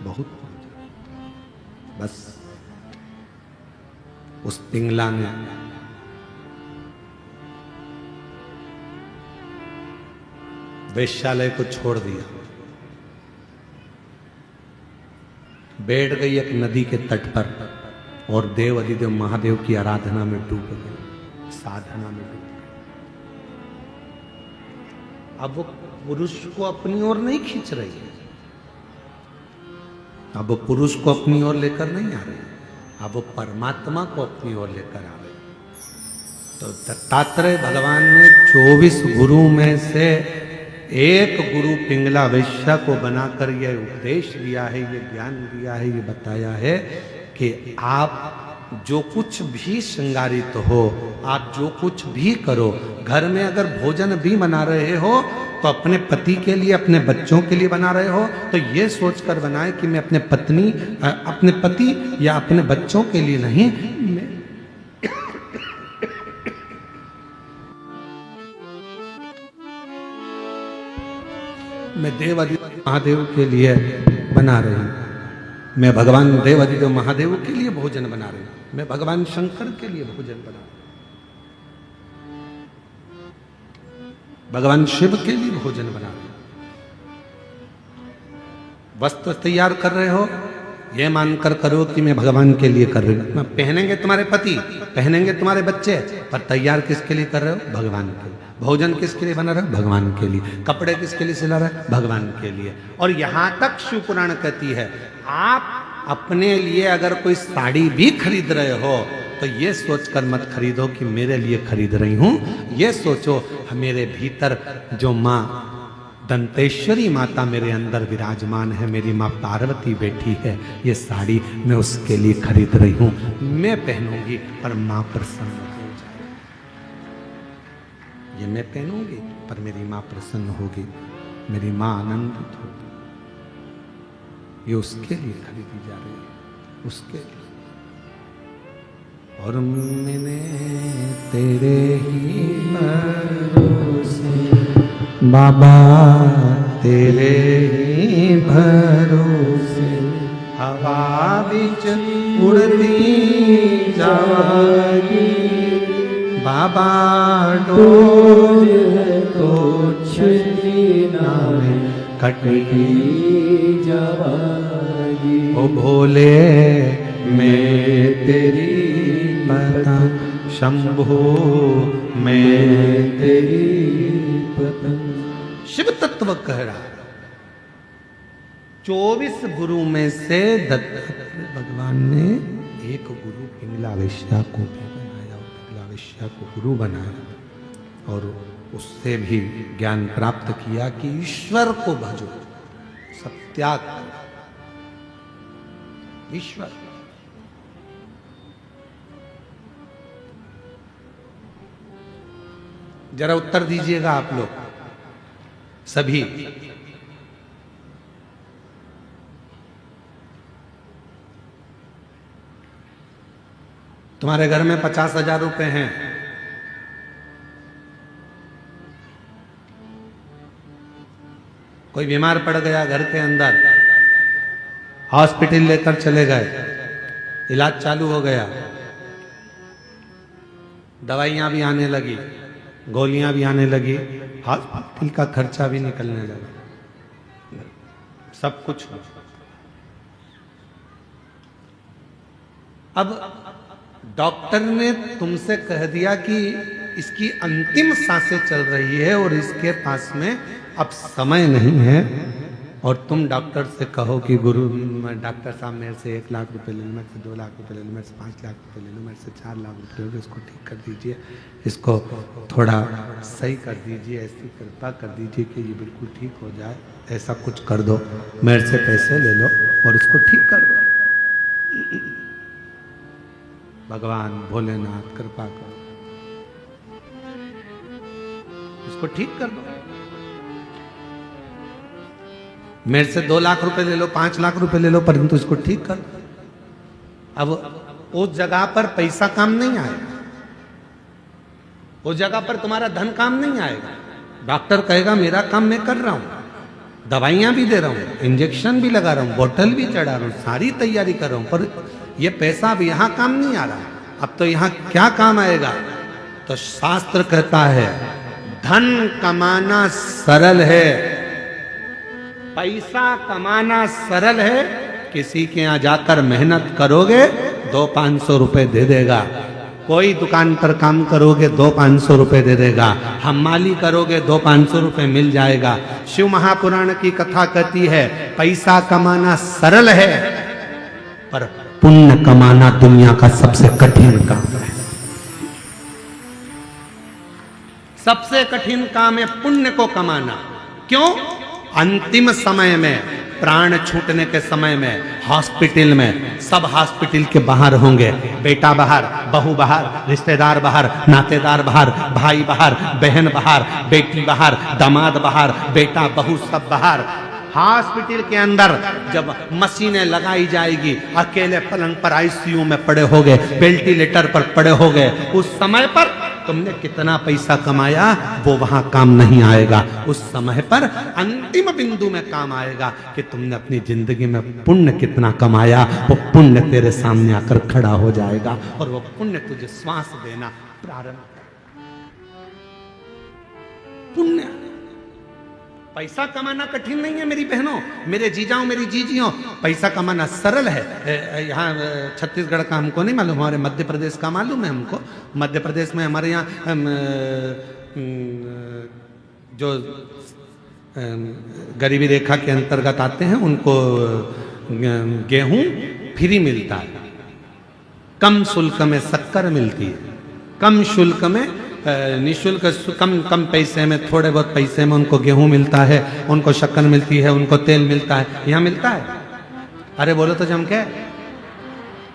बहुत पहुंच जाता। बस उस पिंगला ने वेश्यालय को छोड़ दिया, बैठ गई एक नदी के तट पर और देव अधिदेव महादेव की आराधना में डूब गई, साधना में डूब गई। अब वो पुरुष को अपनी ओर नहीं खींच रही है, अब वो पुरुष को अपनी ओर लेकर नहीं आ रही, अब वो परमात्मा को अपनी ओर लेकर आ रही। तो दत्तात्रेय भगवान ने 24 गुरु में से एक गुरु पिंगला वैश्या को बनाकर यह उपदेश दिया है, ये ज्ञान दिया है, ये बताया है कि आप जो कुछ भी श्रृंगारित हो, आप जो कुछ भी करो, घर में अगर भोजन भी बना रहे हो तो अपने पति के लिए, अपने बच्चों के लिए बना रहे हो तो ये सोचकर बनाए कि मैं अपने पति या अपने बच्चों के लिए नहीं, मैं देवाधिदेव महादेव के लिए बना रही हूं, मैं भगवान देवाधिदेव महादेव के लिए भोजन बना रही हूं, मैं भगवान शंकर के लिए भोजन बना रही हूं, भगवान शिव के लिए भोजन बना रही हूं। वस्त्र तैयार कर रहे हो ये मानकर करो कि मैं भगवान के लिए कर रही हूं। पहनेंगे तुम्हारे पति, पहनेंगे तुम्हारे बच्चे, पर तैयार किसके लिए कर रहे हो? भगवान के लिए। भोजन किसके लिए बना रहे हो? भगवान के लिए। कपड़े किसके लिए सिला रहे हो? भगवान के लिए। और यहां तक शिव पुराण कहती है आप अपने लिए अगर कोई साड़ी भी खरीद रहे हो तो ये सोचकर मत खरीदो कि मेरे लिए खरीद रही हूं, ये सोचो मेरे भीतर जो माँ दंतेश्वरी माता मेरे अंदर विराजमान है, मेरी माँ पार्वती बैठी है, ये साड़ी मैं उसके लिए खरीद रही हूं, मैं पहनूंगी पर माँ प्रसन्न हो जाए। ये मैं पहनूंगी पर मेरी माँ प्रसन्न होगी, मेरी माँ आनंदित होगी, ये उसके लिए खरीदी जा रही है, उसके लिए। और मैंने तेरे ही भरोसे बाबा, तेरे ही भरोसे हवा बिच उड़ती जागी, बाबा डोर तो छली नावे कटकी जागी। ओ भोले मैं तेरी पता, शंभो मैं तेरी पता। शिव तत्व कह रहा है 24 गुरु में से दत्तात्रेय भगवान ने एक गुरु पिंगला वैश्या को भी बनाया, पिंगला वैश्या को गुरु बनाया और उससे भी ज्ञान प्राप्त किया कि ईश्वर को भजो, सत्याग करो, ईश्वर। जरा उत्तर दीजिएगा आप लोग सभी। तुम्हारे घर में 50,000 रुपए हैं, कोई बीमार पड़ गया घर के अंदर हॉस्पिटल लेकर चले गए, इलाज चालू हो गया, दवाइयां भी आने लगी, गोलियां भी आने लगी, हॉस्पिटल का खर्चा भी निकलने लगा, सब कुछ। अब डॉक्टर ने तुमसे कह दिया कि इसकी अंतिम सांसें चल रही है और इसके पास में अब समय नहीं है, और तुम डॉक्टर से कहो कि गुरु डॉक्टर साहब मेरे से 1 लाख रुपए ले लो, मेरे से 2 लाख रुपए ले लो, मेरे से 5 लाख रुपए ले लो, मेरे से 4 लाख रुपए ले लो, इसको ठीक कर दीजिए, इसको थोड़ा सही कर दीजिए, ऐसी कृपा कर दीजिए कि ये बिल्कुल ठीक हो जाए, ऐसा कुछ कर दो, मेरे से पैसे ले लो और इसको ठीक कर दो। भगवान भोलेनाथ कृपा करो, इसको ठीक कर दो, मेरे से 2 लाख रुपए ले लो, 5 लाख रुपए ले लो, परंतु इसको ठीक कर दो। अब उस जगह पर पैसा काम नहीं आएगा, उस जगह पर तुम्हारा धन काम नहीं आएगा। डॉक्टर कहेगा मेरा काम मैं कर रहा हूं, दवाइयां भी दे रहा हूं, इंजेक्शन भी लगा रहा हूं, बोतल भी चढ़ा रहा हूं, सारी तैयारी कर रहा हूं, पर यह पैसा अब यहां काम नहीं आ रहा। अब तो यहां क्या काम आएगा? तो शास्त्र कहता है धन कमाना सरल है, पैसा कमाना सरल है, किसी के यहां जाकर मेहनत करोगे 200-500 रुपए दे देगा, कोई दुकान पर काम करोगे 200-500 रुपए दे देगा, हमाली करोगे 200-500 रुपए मिल जाएगा। शिव महापुराण की कथा कहती है पैसा कमाना सरल है, पर पुण्य कमाना दुनिया का सबसे कठिन काम है। सबसे कठिन काम है पुण्य को कमाना। क्यों? अंतिम समय में, प्राण छूटने के समय में, हॉस्पिटल में, सब हॉस्पिटल के बाहर होंगे, बेटा बाहर, बहू बाहर, रिश्तेदार बाहर, नातेदार बाहर, भाई बाहर, बहन बाहर, बेटी बाहर, दामाद बाहर, बेटा बहू सब बाहर। हॉस्पिटल के अंदर जब मशीनें लगाई जाएगी, अकेले पलंग पर आईसीयू में पड़े होगे, वेंटिलेटर पर पड़े होगे, उस समय पर तुमने कितना पैसा कमाया वो वहां काम नहीं आएगा। उस समय पर अंतिम बिंदु में काम आएगा कि तुमने अपनी जिंदगी में पुण्य कितना कमाया, वो पुण्य तेरे सामने आकर खड़ा हो जाएगा और वो पुण्य तुझे श्वास देना प्रारंभ कर। पुण्य, पैसा कमाना कठिन नहीं है मेरी बहनों, मेरे जीजाओं, मेरी जीजियों, पैसा कमाना सरल है। यहाँ छत्तीसगढ़ का हमको नहीं मालूम, हमारे मध्य प्रदेश का मालूम है हमको। मध्य प्रदेश में हमारे यहाँ जो गरीबी रेखा के अंतर्गत आते हैं उनको गेहूं फ्री मिलता है, कम शुल्क में शक्कर मिलती है, कम शुल्क में निःशुल्क, कम पैसे में, थोड़े बहुत पैसे में उनको गेहूं मिलता है, उनको शक्कर मिलती है, उनको तेल मिलता है। यहाँ मिलता है? अरे बोलो तो जम के,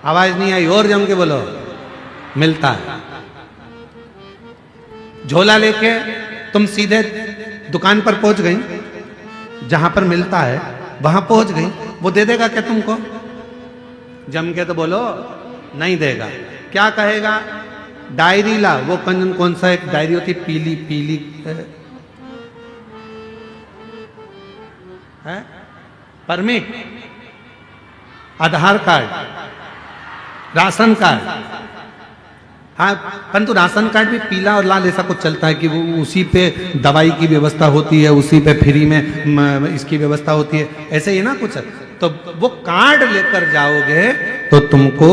आवाज नहीं आई, और जम के बोलो। मिलता है। झोला लेके तुम सीधे दुकान पर पहुंच गई, जहां पर मिलता है वहां पहुंच गई, वो दे देगा क्या तुमको? जम के तो बोलो, नहीं देगा। क्या कहेगा? डायरी ला। वो कौन सा एक डायरी होती, पीली पीली है, परमिट, आधार कार्ड, राशन कार्ड। हाँ, परंतु राशन कार्ड भी पीला और लाल ऐसा कुछ चलता है कि वो उसी पे दवाई की व्यवस्था होती है, उसी पे फ्री में इसकी व्यवस्था होती है, ऐसे ही ना कुछ। तो वो कार्ड लेकर जाओगे तो तुमको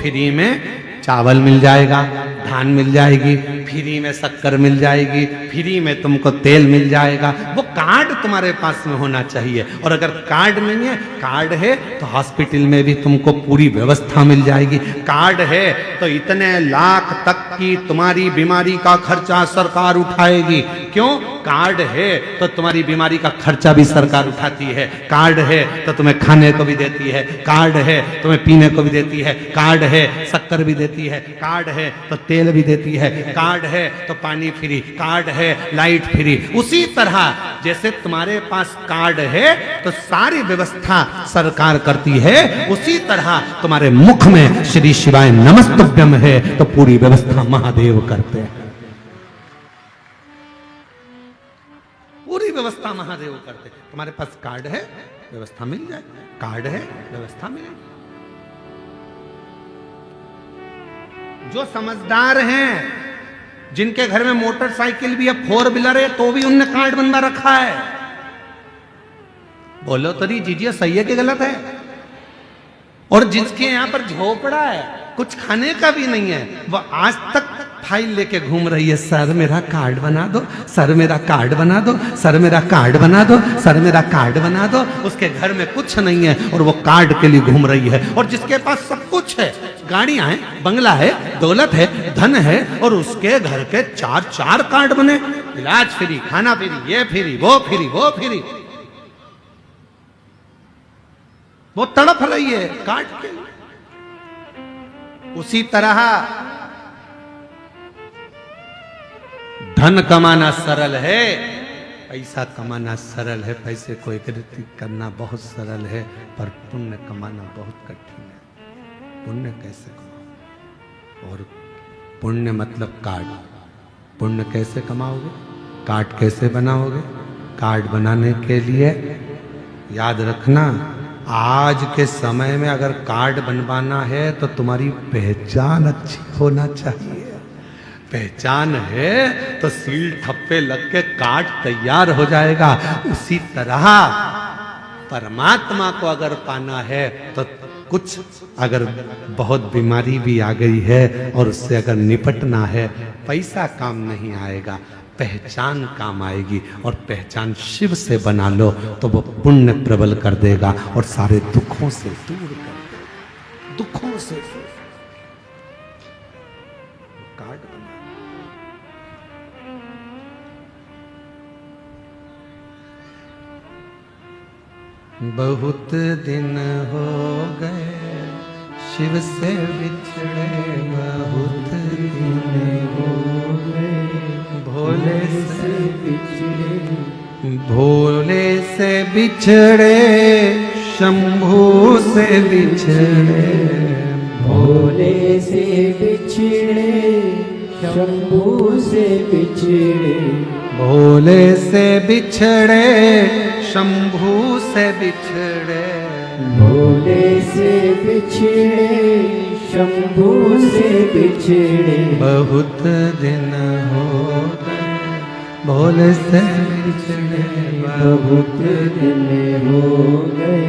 फ्री में चावल मिल जाएगा, धान मिल जाएगी, फ्री में शक्कर मिल जाएगी, फ्री में तुमको तेल मिल जाएगा। वो कार्ड तुम्हारे पास में होना चाहिए। और अगर कार्ड नहीं है, कार्ड है तो हॉस्पिटल में भी तुमको पूरी व्यवस्था मिल जाएगी। कार्ड है तो इतने लाख तक की तुम्हारी बीमारी का खर्चा सरकार उठाएगी। क्यों? कार्ड है तो तुम्हारी बीमारी का खर्चा भी सरकार उठाती है। कार्ड है तो तुम्हें खाने को भी देती है, कार्ड है तुम्हें पीने को भी देती है, कार्ड है शक्कर भी देती है, कार्ड है तो तेल भी देती है, कार्ड है तो पानी फ्री, कार्ड है लाइट फ्री। उसी तरह जैसे तुम्हारे पास कार्ड है तो सारी व्यवस्था सरकार करती है, उसी तरह तुम्हारे मुख में श्री शिवाय नमस्तुभ्यम है तो पूरी व्यवस्था महादेव करते हैं। पूरी व्यवस्था महादेव करते। तुम्हारे पास कार्ड है व्यवस्था मिल जाए, कार्ड है व्यवस्था मिलेगी। जो समझदार हैं, जिनके घर में मोटरसाइकिल भी है, 4 व्हीलर है, तो भी उनने कार्ड बनवा रखा है। बोलो तो नहीं जीजिए, सही है कि गलत है? और जिसके यहां पर झोपड़ा है, कुछ खाने का भी नहीं है, वह आज तक फाइल लेके घूम रही है, सर मेरा कार्ड बना दो, सर मेरा कार्ड बना दो, सर मेरा कार्ड बना दो, सर मेरा कार्ड बना दो। उसके घर में कुछ नहीं है और वो कार्ड के लिए घूम रही है। और जिसके पास सब कुछ है, गाड़ियां हैं, बंगला है, दौलत है, धन है, और उसके घर के 4 कार्ड बने, इलाज फ्री, खाना फ्री, ये फ्री, वो फ्री, वो फ्री, वो तड़प रही है कार्ड के लिए। उसी तरह धन कमाना सरल है, पैसा कमाना सरल है, पैसे को एकत्रित करना बहुत सरल है, पर पुण्य कमाना बहुत कठिन है। पुण्य कैसे कमाओ? और पुण्य मतलब कार्ड। पुण्य कैसे कमाओगे? कार्ड कैसे बनाओगे? कार्ड बनाने के लिए याद रखना, आज के समय में अगर कार्ड बनवाना है तो तुम्हारी पहचान अच्छी होना चाहिए। पहचान है तो सील ठप्पे लग के कार्ड तैयार हो जाएगा। उसी तरह परमात्मा को अगर पाना है तो कुछ अगर बहुत बीमारी भी आ गई है और उससे अगर निपटना है, पैसा काम नहीं आएगा, पहचान काम आएगी। और पहचान शिव से बना लो तो वो पुण्य प्रबल कर देगा और सारे दुखों से दूर कर देगा, दुखों से दूर। कार्ड बना, बहुत दिन हो गए शिव से बिछड़े, बहुत दिन हो गए भोले से बिछड़े, भोले से बिछड़े, शंभू से बिछड़े, भोले से बिछड़े, शंभू से बिछड़े, भोले से बिछड़े, शंभू से बिछड़े, भोले से बिछड़े, शंभू से बिछड़े, बहुत दिन हो गए भोले से बिछड़े, बहुत दिन हो गए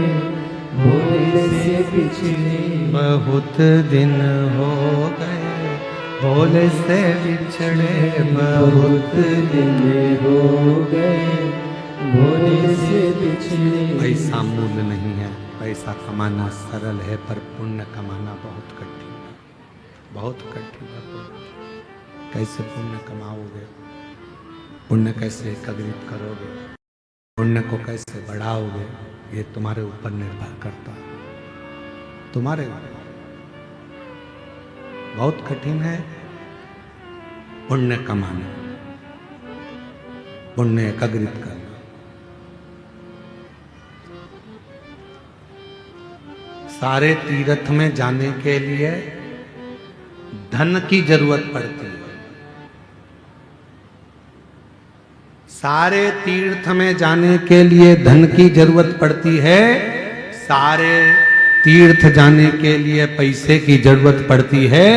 भोले से बिछड़े, बहुत दिन हो गए भोले से बिछड़े, बहुत दिन हो गए भोले से बिछड़े। पैसा मूल्य नहीं है, पैसा कमाना सरल है, पर पुण्य कमाना बहुत कठिन है, बहुत कठिन है। कैसे पुण्य कमाओगे? पुण्य कैसे एकत्रित करोगे? पुण्य को कैसे बढ़ाओगे? ये तुम्हारे ऊपर निर्भर करता है, तुम्हारे ऊपर। बहुत कठिन है पुण्य कमाना, पुण्य एकत्रित करना। सारे तीर्थ में जाने के लिए धन की जरूरत पड़ती है। सारे तीर्थ में जाने के लिए धन की जरूरत पड़ती है। सारे तीर्थ जाने के लिए पैसे की जरूरत पड़ती है।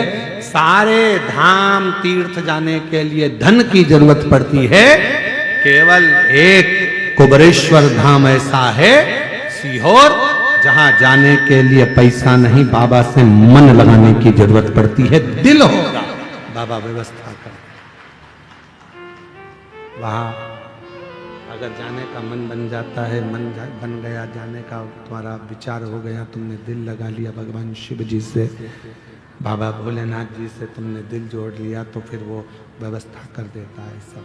सारे धाम तीर्थ जाने के लिए धन की जरूरत पड़ती है। केवल एक कुबरेश्वर धाम ऐसा है सीहोर, जहां जाने के लिए पैसा नहीं, बाबा से मन लगाने की जरूरत पड़ती है। दिल होगा, बाबा व्यवस्था कर। वहां अगर जाने का मन बन जाता है, बन गया जाने का, तुम्हारा विचार हो गया, तुमने दिल लगा लिया भगवान शिव जी से, बाबा भोलेनाथ जी से तुमने दिल जोड़ लिया, तो फिर वो व्यवस्था कर देता है सब।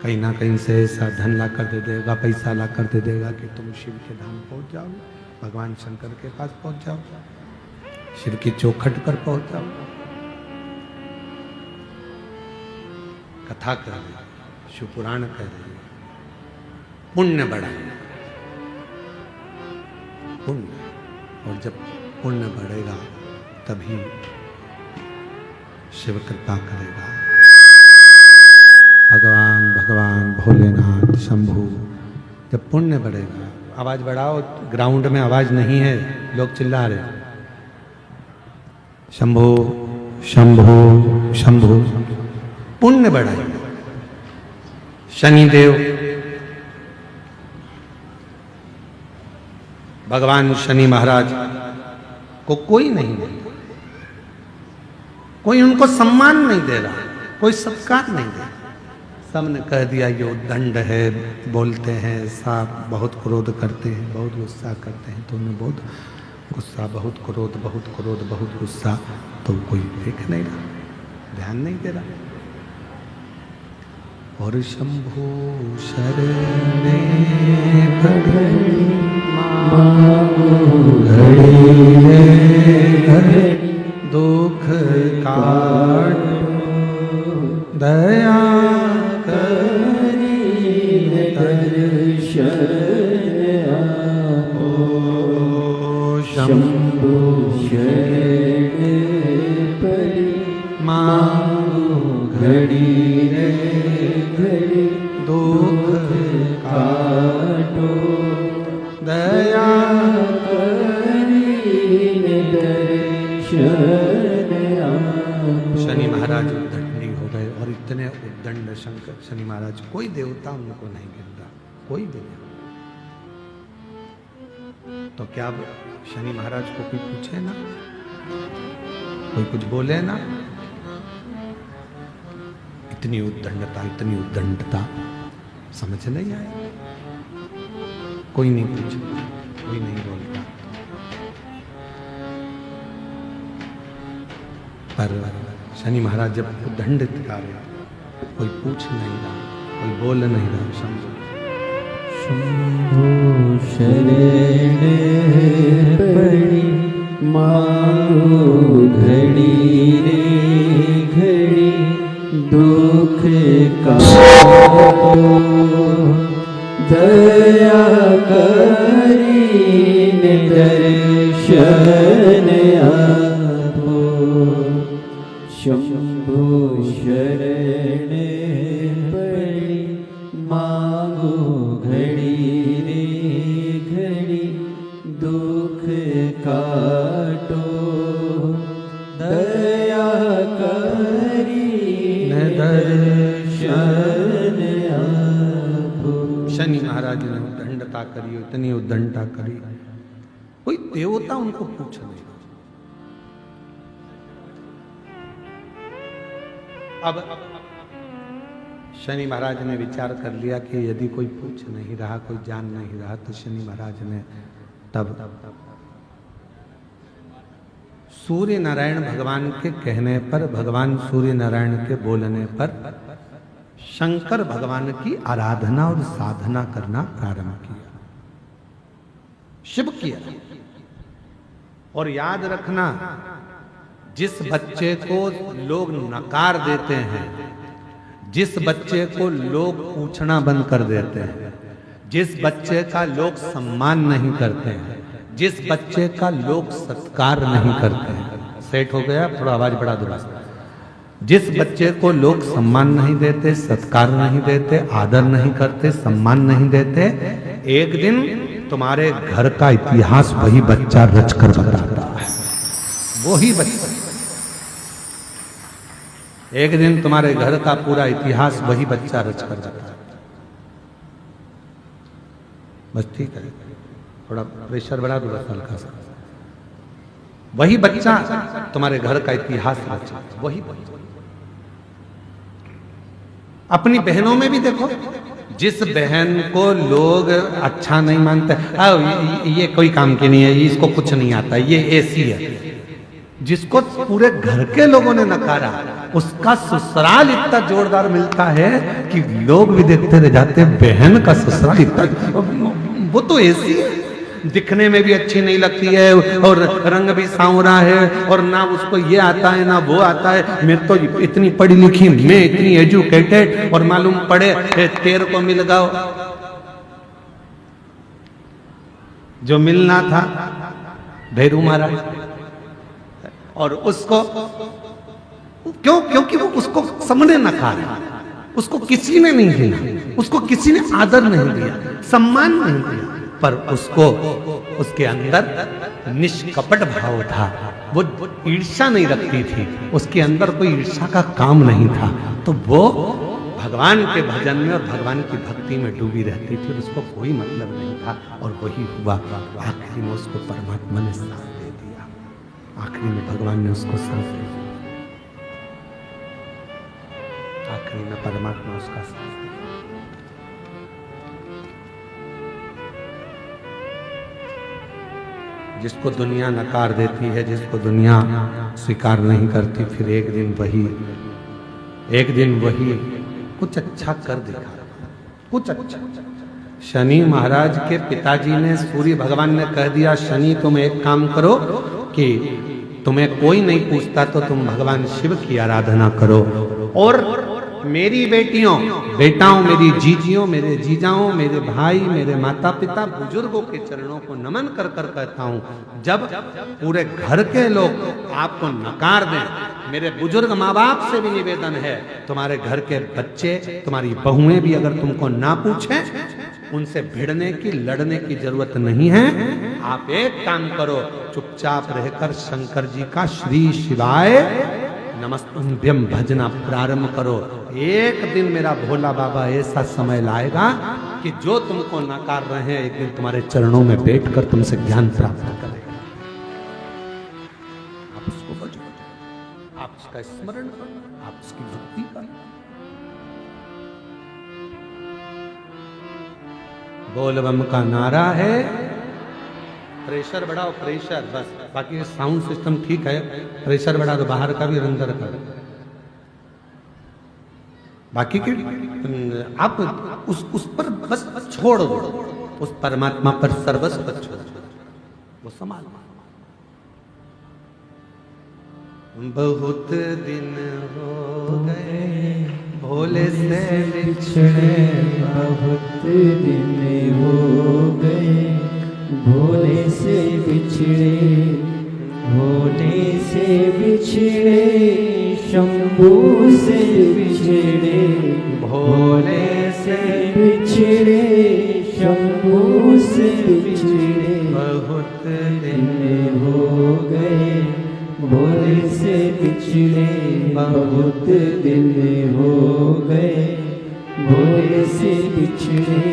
कहीं ना कहीं से ऐसा धन ला कर दे देगा, पैसा ला कर दे देगा कि तुम शिव के धाम पहुंच जाओ, भगवान शंकर के पास पहुंच जाओ, शिव की चौखट पर पहुंच जाओ। कथा कर रही है, शिव पुराण कह रही है, पुण्य बढ़ाना, पुण्य। और जब पुण्य बढ़ेगा तभी शिव कृपा करेगा। भगवान भगवान भोलेनाथ शंभू, जब पुण्य बढ़ेगा आवाज बढ़ाओ, ग्राउंड में आवाज नहीं है, लोग चिल्ला रहे। शंभो शंभो शंभो, पुण्य बढ़ाए। शनिदेव, भगवान शनि महाराज को कोई नहीं दे, कोई उनको सम्मान नहीं दे रहा, कोई सत्कार नहीं दे। सबने कह दिया ये उद्दंड है, बोलते हैं साफ, बहुत क्रोध करते हैं, बहुत गुस्सा करते हैं। तो उन्हें बहुत गुस्सा, बहुत क्रोध, बहुत क्रोध, बहुत गुस्सा, तो कोई देख नहीं रहा, ध्यान नहीं दे रहा। और शंभो शरणे पड़ी मांगो घड़ी घड़ी, दुख काटो दया करी दर्शन आपो। शंभो शरण पड़ी मांगो घड़ी रे घड़ी, दुख काटो दया करी दर्शन आपो। शनि महाराज उद्दंडी हो गए, और इतने उद्दंड शंकर शनि महाराज, कोई देवता उनको नहीं गिरता, कोई भी नहीं। तो क्या शनि महाराज को कोई पूछे ना, कोई कुछ बोले ना? इतनी उद्दंडता, इतनी उद्दंडता समझ नहीं आए। कोई नहीं पूछता, कोई नहीं बोलता। पर शनि महाराज जब उद्दंडित कर रहे, कोई पूछ नहीं रहा, कोई बोल नहीं रहा। समझो, शंभो शरण पड़ी मांगो घड़ी रे घड़ी, दुख काटो दया करीन दर्शन आपो। शंभो शरण पड़ी मांगो घड़ी रे घड़ी, दुख काटो दया करीन दर्शन आपो। शनि महाराज ने उद्दंडता करी, इतनी उद्दंडता करी, कोई देवता उनको पूछ नहीं। अब शनि महाराज ने विचार कर लिया कि यदि कोई पूछ नहीं रहा, कोई जान नहीं रहा, तो शनि महाराज ने तब सूर्य नारायण भगवान के कहने पर, भगवान सूर्य नारायण के बोलने पर शंकर भगवान की आराधना और साधना करना प्रारंभ किया, शिव किया। और याद रखना, जिस बच्चे को लोग नकार देते हैं, जिस बच्चे को लोग पूछना बंद कर देते हैं, जिस बच्चे का लोग सम्मान नहीं करते हैं, जिस बच्चे का लोग सत्कार नहीं करते हैं, सेट हो गया? थोड़ा आवाज बढ़ा दो। जिस बच्चे को लोग सम्मान नहीं देते, सत्कार नहीं देते, आदर नहीं करते, सम्मान नहीं देते, एक दिन तुम्हारे घर का इतिहास वही बच्चा रचकर बताता है। वही बच्चा एक दिन तुम्हारे घर का पूरा इतिहास वही बच्चा रचकर बताता है। बस ठीक है, थोड़ा प्रेशर बढ़ा दो बस हल्का सा। वही बच्चा तुम्हारे घर का इतिहास रचता, वही बच्चा। अपनी बहनों में भी देखो, जिस बहन को लोग अच्छा नहीं मानते, ये कोई काम की नहीं है, इसको कुछ नहीं आता, ये ऐसी है, जिसको पूरे घर के लोगों ने नकारा, उसका ससुराल इतना जोरदार मिलता है कि लोग भी देखते रह जाते हैं। बहन का ससुराल इतना, वो तो ऐसी है, दिखने में भी अच्छी नहीं लगती है, और रंग भी सांवरा है, और ना उसको ये आता है ना वो आता है। मैं तो इतनी पढ़ी लिखी, मैं इतनी एजुकेटेड, और मालूम पड़े तेरे को मिल गया जो मिलना था भैरू महाराज। और उसको क्यों? क्योंकि वो उसको सबने नकारा, उसको किसी ने नहीं दिया, उसको किसी ने आदर नहीं दिया, सम्मान नहीं दिया। पर उसको उसके अंदर निष्कपट भाव था, वो ईर्ष्या नहीं रखती थी, उसके अंदर कोई ईर्ष्या का काम नहीं था। तो वो भगवान के भजन में और भगवान की भक्ति में डूबी रहती थी और उसको कोई मतलब नहीं था। और वही हुआ, आखिरी में उसको परमात्मा ने साथ दे दिया, आखिरी में भगवान ने उसको साथ दे दिया, आखिरी में परमात्मा उसका साथ दे दिया। जिसको दुनिया नकार देती है, जिसको दुनिया स्वीकार नहीं करती, फिर एक दिन वही कुछ अच्छा कर दिखा, कुछ अच्छा। शनि महाराज के पिताजी ने, सूर्य भगवान ने कह दिया, शनि तुम एक काम करो कि तुम्हें कोई नहीं पूछता तो तुम भगवान शिव की आराधना करो, और मेरी बेटियों बेटाओं, मेरी जीजियों, मेरे जीजाओं, मेरे भाई, मेरे माता पिता, बुजुर्गों के चरणों को नमन कर कर कहता हूं, जब पूरे घर के लोग आपको नकार दें, मेरे बुजुर्ग माँ बाप से भी निवेदन है, तुम्हारे घर के बच्चे, तुम्हारी बहुएं भी अगर तुमको ना पूछें, उनसे भिड़ने की, लड़ने की जरूरत नहीं है। आप एक काम करो, चुपचाप रहकर शंकर जी का श्री शिवाय नमस्तुभ्यम भजना प्रारंभ करो। एक दिन मेरा भोला बाबा ऐसा समय लाएगा कि जो तुमको नकार रहे हैं, एक दिन तुम्हारे चरणों में बैठकर तुमसे ज्ञान प्राप्त करेगा। आप उसको भजो, आप उसका स्मरण करो, आप उसकी भक्ति करो। बोल बम का नारा है, प्रेशर बढ़ाओ, प्रेशर बस, बाकी साउंड सिस्टम ठीक है, प्रेशर बढ़ा दो, बाहर का भी और अंदर का। बाकी के आप उस पर बस छोड़ दो, उस परमात्मा पर सर्वस्व छोड़ दो, वो संभाल। बहुत दिन हो गए भोले से बिछड़े, बहुत दिन हो गए भोले से बिछड़े, भोले से बिछड़े, शंभू से बिछड़े, भोले से बिछड़े, शंभू से बिछड़े, बहुत दिन हो गए भोले से बिछड़े, बहुत दिन हो गए भोले से बिछड़े।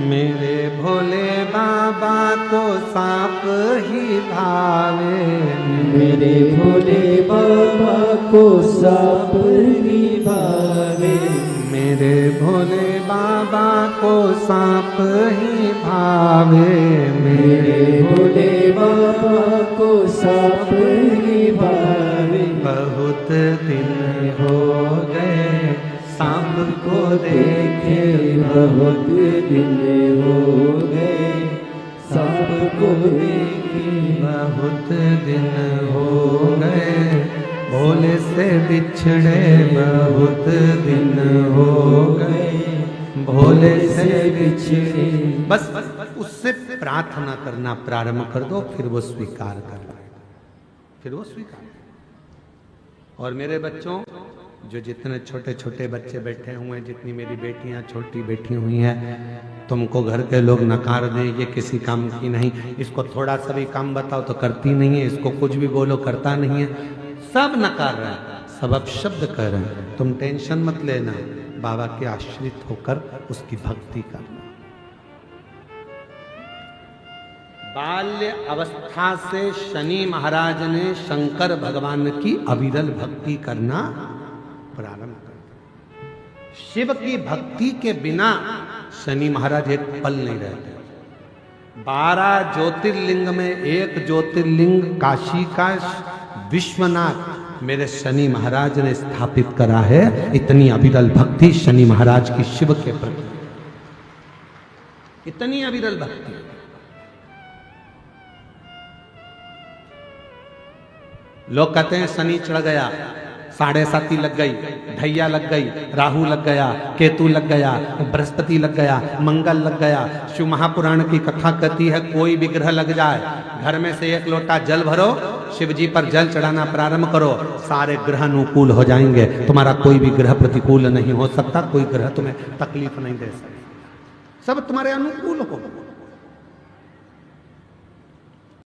मेरे भोले बाबा को सांप ही भावे, मेरे भोले बाबा को सांप ही भावे, मेरे भोले बाबा को सांप ही भावे, मेरे भोले बाबा को सांप ही भावे। बहुत दिन हो गए सांप को देखे, बहुत दिन हो गए सांप को देखे, बहुत दिन हो गए भोले से बिछड़े, बहुत दिन हो गए भोले से बिछड़े। बस उससे प्रार्थना करना प्रारंभ कर दो, फिर वो स्वीकार कर लेगा, फिर वो स्वीकार। और मेरे बच्चों, जो जितने छोटे छोटे बच्चे बैठे हुए हैं, जितनी मेरी बेटियां छोटी बैठी हुई हैं, तुमको घर के लोग नकार दें, ये किसी काम की नहीं, इसको थोड़ा सा भी काम बताओ तो करती नहीं है, इसको कुछ भी बोलो करता नहीं है, सब नकार रहे हैं, सब अपशब्द कह रहे हैं। तुम टेंशन मत लेना, बाबा के आश्रित होकर उसकी भक्ति करना। बाल्य अवस्था से शनि महाराज ने शंकर भगवान की अविरल भक्ति करना प्रारंभ कर दिया। शिव की भक्ति के बिना शनि महाराज एक पल नहीं रहते। 12 ज्योतिर्लिंग में एक ज्योतिर्लिंग काशी का विश्वनाथ मेरे शनि महाराज ने स्थापित करा है। इतनी अविरल भक्ति शनि महाराज की शिव के प्रति, इतनी अविरल भक्ति। लोग कहते हैं शनि चढ़ गया, 7.5 लग गई, ढैया लग गई, राहु लग गया, केतु लग गया, बृहस्पति लग गया, मंगल लग गया। शिव महापुराण की कथा कहती है कोई भी ग्रह लग जाए, घर में से 1 लोटा जल भरो, शिव जी पर जल चढ़ाना प्रारंभ करो, सारे ग्रह अनुकूल हो जाएंगे। तुम्हारा कोई भी ग्रह प्रतिकूल नहीं हो सकता, कोई ग्रह तुम्हें तकलीफ नहीं दे सकता, सब तुम्हारे अनुकूल हो।